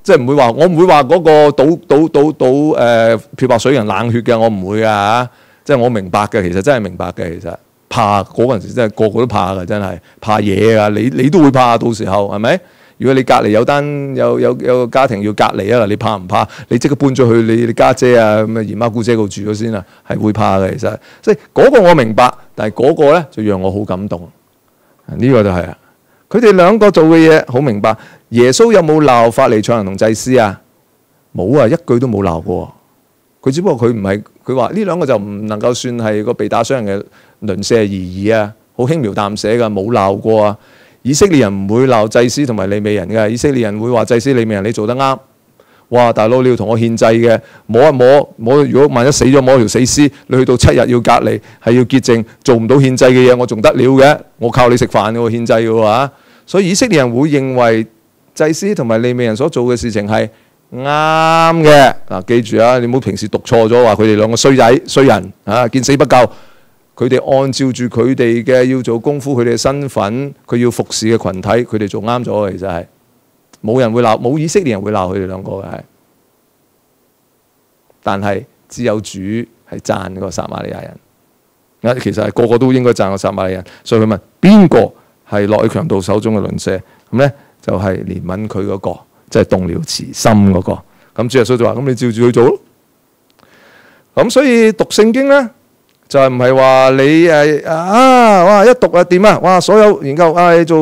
即係唔會話，我唔會話嗰個倒漂白水人冷血嘅，我唔會啊！即係我明白嘅，其實真係明白嘅。其實怕嗰陣時真係個個都怕嘅，真係怕嘢啊！你都會怕，到時候係咪？如果你隔離有個家庭要隔離啊，你怕唔怕？你即刻搬咗去你家姐啊咁啊姨媽姑姐嗰度住咗先啊，係會怕嘅。其實即係嗰個我明白，但係嗰個咧就讓我好感動。呢個就係啊！佢哋2個做嘅嘢好明白。耶穌有冇鬧法利賽人同祭司啊？冇啊，一句都冇鬧過。佢只不過佢唔係，佢話呢2個就唔能夠算係個被打傷人嘅鄰舍而已啊，好輕描淡寫㗎，冇鬧過啊。以色列人唔會鬧祭司同埋利未人㗎，以色列人會話祭司利未人你做得啱。哇，大佬你要同我獻祭嘅，摸一摸，如果萬一死咗摸條死屍，你去到7日要隔離，係要潔淨，做唔到獻祭嘅嘢，我仲得了嘅？我靠你食飯嘅喎，獻祭嘅喎。所以以色列人會認為祭司同埋利未人所做嘅事情係啱嘅。嗱，記住啊，你唔好平時讀錯咗，話佢哋2個衰仔衰人啊，見死不救。佢哋按照住佢哋嘅要做功夫，佢哋嘅身份，佢要服侍嘅群體，佢哋做啱咗嘅。其實係冇人會鬧，冇以色列人會鬧佢哋2個嘅係。但係只有主係讚個撒瑪利亞人。其實係個個都應該讚個撒瑪利亞人。所以佢問邊個係落喺強盜手中嘅鄰舍？咁咧？就係憐憫佢嗰個，即係動了慈心嗰個。咁主耶穌就話：咁你照住去做咯。咁所以讀聖經咧，就係唔係話你哇一讀啊掂啊，哇所有研究你做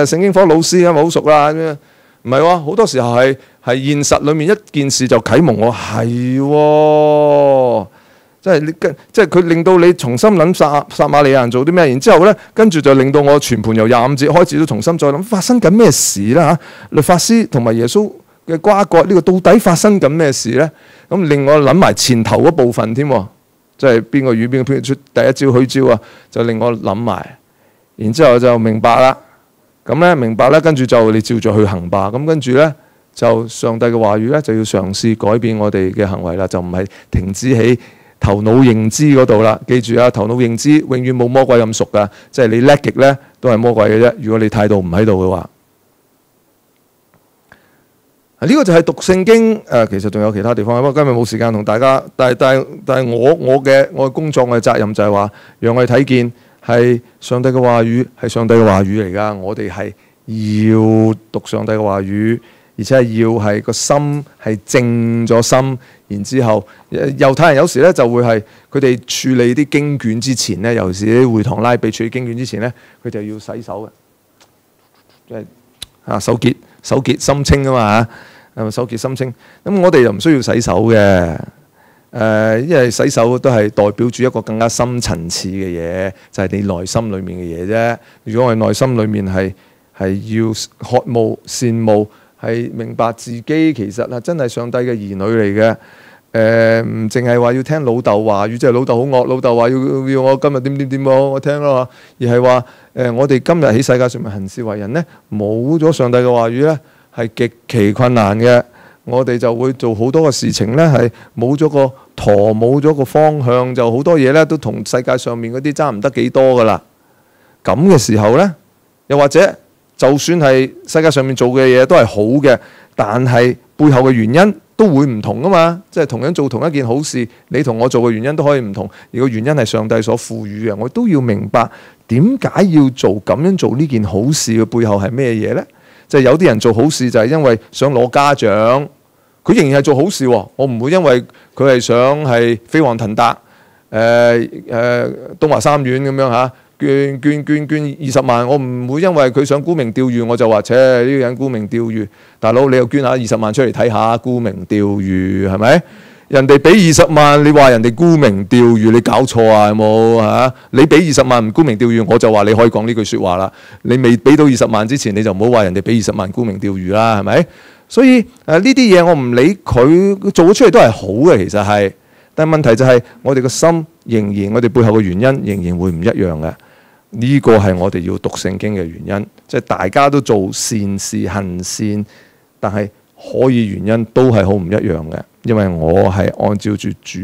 聖經科老師啊咪好熟啦咁樣。唔係喎，好多時候係現實裡面一件事就啟蒙我係喎。即係佢令到你重新諗撒瑪利亞人做啲咩，然之後咧，跟住就令到我全盤由25節開始都重新再諗發生緊咩事啦嚇。律法師同埋耶穌嘅瓜葛呢個到底發生緊咩事咧？咁令我諗埋前頭嗰部分添，即係邊個與邊個出第一招虛招啊，就令我諗埋，然之後就明白啦。咁咧明白咧，跟住就你照著去行吧。咁跟住咧就上帝嘅話語咧就要嘗試改變我哋嘅行為啦，就唔係停止喺頭腦認知嗰度啦。記住啊，頭腦認知永遠冇魔鬼咁熟噶，即係你叻極咧都係魔鬼嘅啫。如果你態度唔喺度嘅話，呢個就係讀聖經。其實仲有其他地方，不過今日冇時間同大家。但係我嘅工作嘅責任就係話，讓我哋睇見係上帝嘅話語係上帝嘅話語嚟噶。我哋係要讀上帝嘅話語，而且係要係個心係靜咗心，然之後猶太人有時咧就會係佢哋處理啲經卷之前咧，尤其是啲會堂拉比處理經卷之前咧，佢就要洗手嘅，即係手潔心清啊嘛嚇，手潔心清。咁我哋又唔需要洗手嘅。因為洗手都係代表住一個更加深層次嘅嘢，就係你內心裡面嘅嘢啫。如果我哋內心裡面係要渴慕、羨慕，係明白自己其實係真係上帝嘅兒女嚟嘅。唔淨係話要聽老豆話語，即係老豆好惡，老豆話要我今日點我聽咯，而係話我哋今日喺世界上面行事為人呢，冇咗上帝嘅話語呢，係極其困難嘅。我哋就會做好多嘅事情呢，係冇咗個舵，冇咗個方向，就好多嘢呢都同世界上面嗰啲爭唔得幾多噶啦。咁嘅時候呢，又或者就算係世界上面做嘅嘢都係好嘅，但係背後嘅原因都會唔同噶嘛。即係同樣做同一件好事，你同我做嘅原因都可以唔同，而個原因係上帝所賦予嘅。我都要明白點解要咁樣做呢件好事嘅背後係咩嘢呢？就係有啲人做好事就係因為想攞嘉獎。佢仍然係做好事喎，我唔會因為佢係想係飛黃騰達，東華三院咁樣嚇，捐20萬，我唔會因為佢想沽名釣譽，我就話，呢個人沽名釣譽，大佬你又捐下20萬出嚟睇下，沽名釣譽係咪？人哋俾20萬，你話人哋沽名釣譽，你搞錯啊？有冇嚇？你俾20萬唔沽名釣譽，我就話你可以講呢句説話啦。你未俾到20萬之前，你就唔好話人哋俾20萬沽名釣譽啦，係咪？所以呢啲嘢我唔理佢做咗出嚟都係好嘅，其實係，但係問題就係我哋個心仍然，我哋背後嘅原因仍然會唔一樣嘅。呢個係我哋要讀聖經嘅原因，即係大家都做善事行善，但係可以原因都係好唔一樣嘅，因為我係按照住主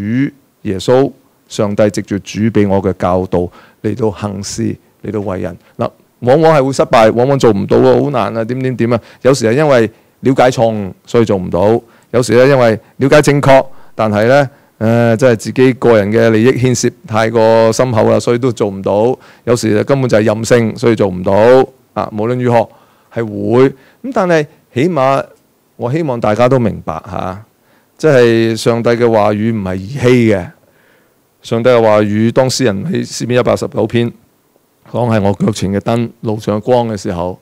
耶穌上帝藉住主俾我嘅教導嚟到行事，嚟到為人嗱，往往係會失敗，往往做唔到喎，好難啊，點啊，有時係因為了解錯誤，所以做唔到；有時咧，因為了解正確，但係咧，即係自己個人嘅利益牽涉太過深厚啦，所以都做唔到。有時根本就係任性，所以做唔到。無論如何係會咁，但係起碼我希望大家都明白嚇，即係上帝嘅話語唔係兒戲嘅。上帝嘅話語，當詩人喺詩篇119篇講係我腳前嘅燈，路上嘅光嘅時候，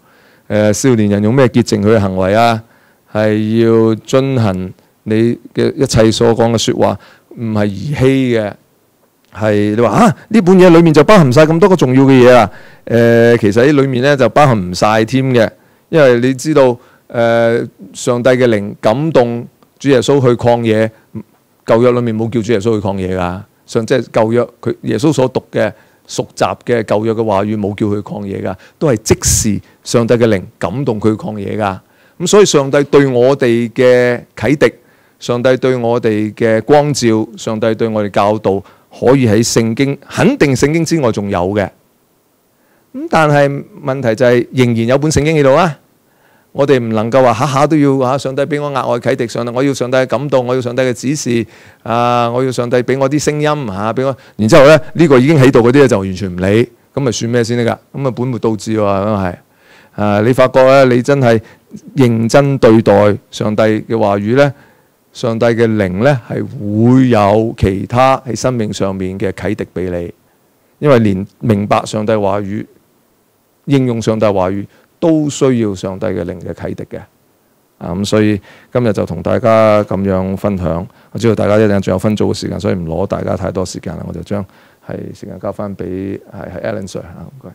少年人用咩潔淨佢嘅行為啊？係要遵行你嘅一切所講嘅説話，唔係兒戲嘅。係你話呢本嘢裡面就包含晒咁多個重要嘅嘢啦。其實喺裡面咧就包含唔晒添嘅，因為你知道上帝嘅靈感動主耶穌去曠野，舊約裡面冇叫主耶穌去曠野㗎。即係舊約佢耶穌所讀嘅熟習嘅舊約嘅話語冇叫佢曠野㗎，都係即時上帝嘅靈感動佢去曠野㗎。咁所以上帝對我哋嘅啟迪，上帝對我哋嘅光照，上帝對我哋教導，可以喺聖經，肯定聖經之外仲有嘅。咁但係問題就係仍然有本聖經喺度啊！我哋唔能夠話下下都要上帝俾我額外啟迪，上帝我要上帝嘅感動，我要上帝嘅指示我要上帝俾我啲聲音俾我，然之後咧呢個已經喺度嗰啲咧就完全唔理，咁咪算咩先得㗎？咁啊本末倒置喎，咁係你發覺咧，你真係認真對待上帝嘅話語咧，上帝嘅靈咧係會有其他喺生命上面嘅啟迪俾你，因為連明白上帝話語、應用上帝話語都需要上帝嘅靈嘅啟迪嘅。咁所以今日就同大家咁樣分享。我知道大家一陣仲有分組嘅時間，所以唔攞大家太多時間啦，我就將係時間交翻俾係 Alan Sir 唔該。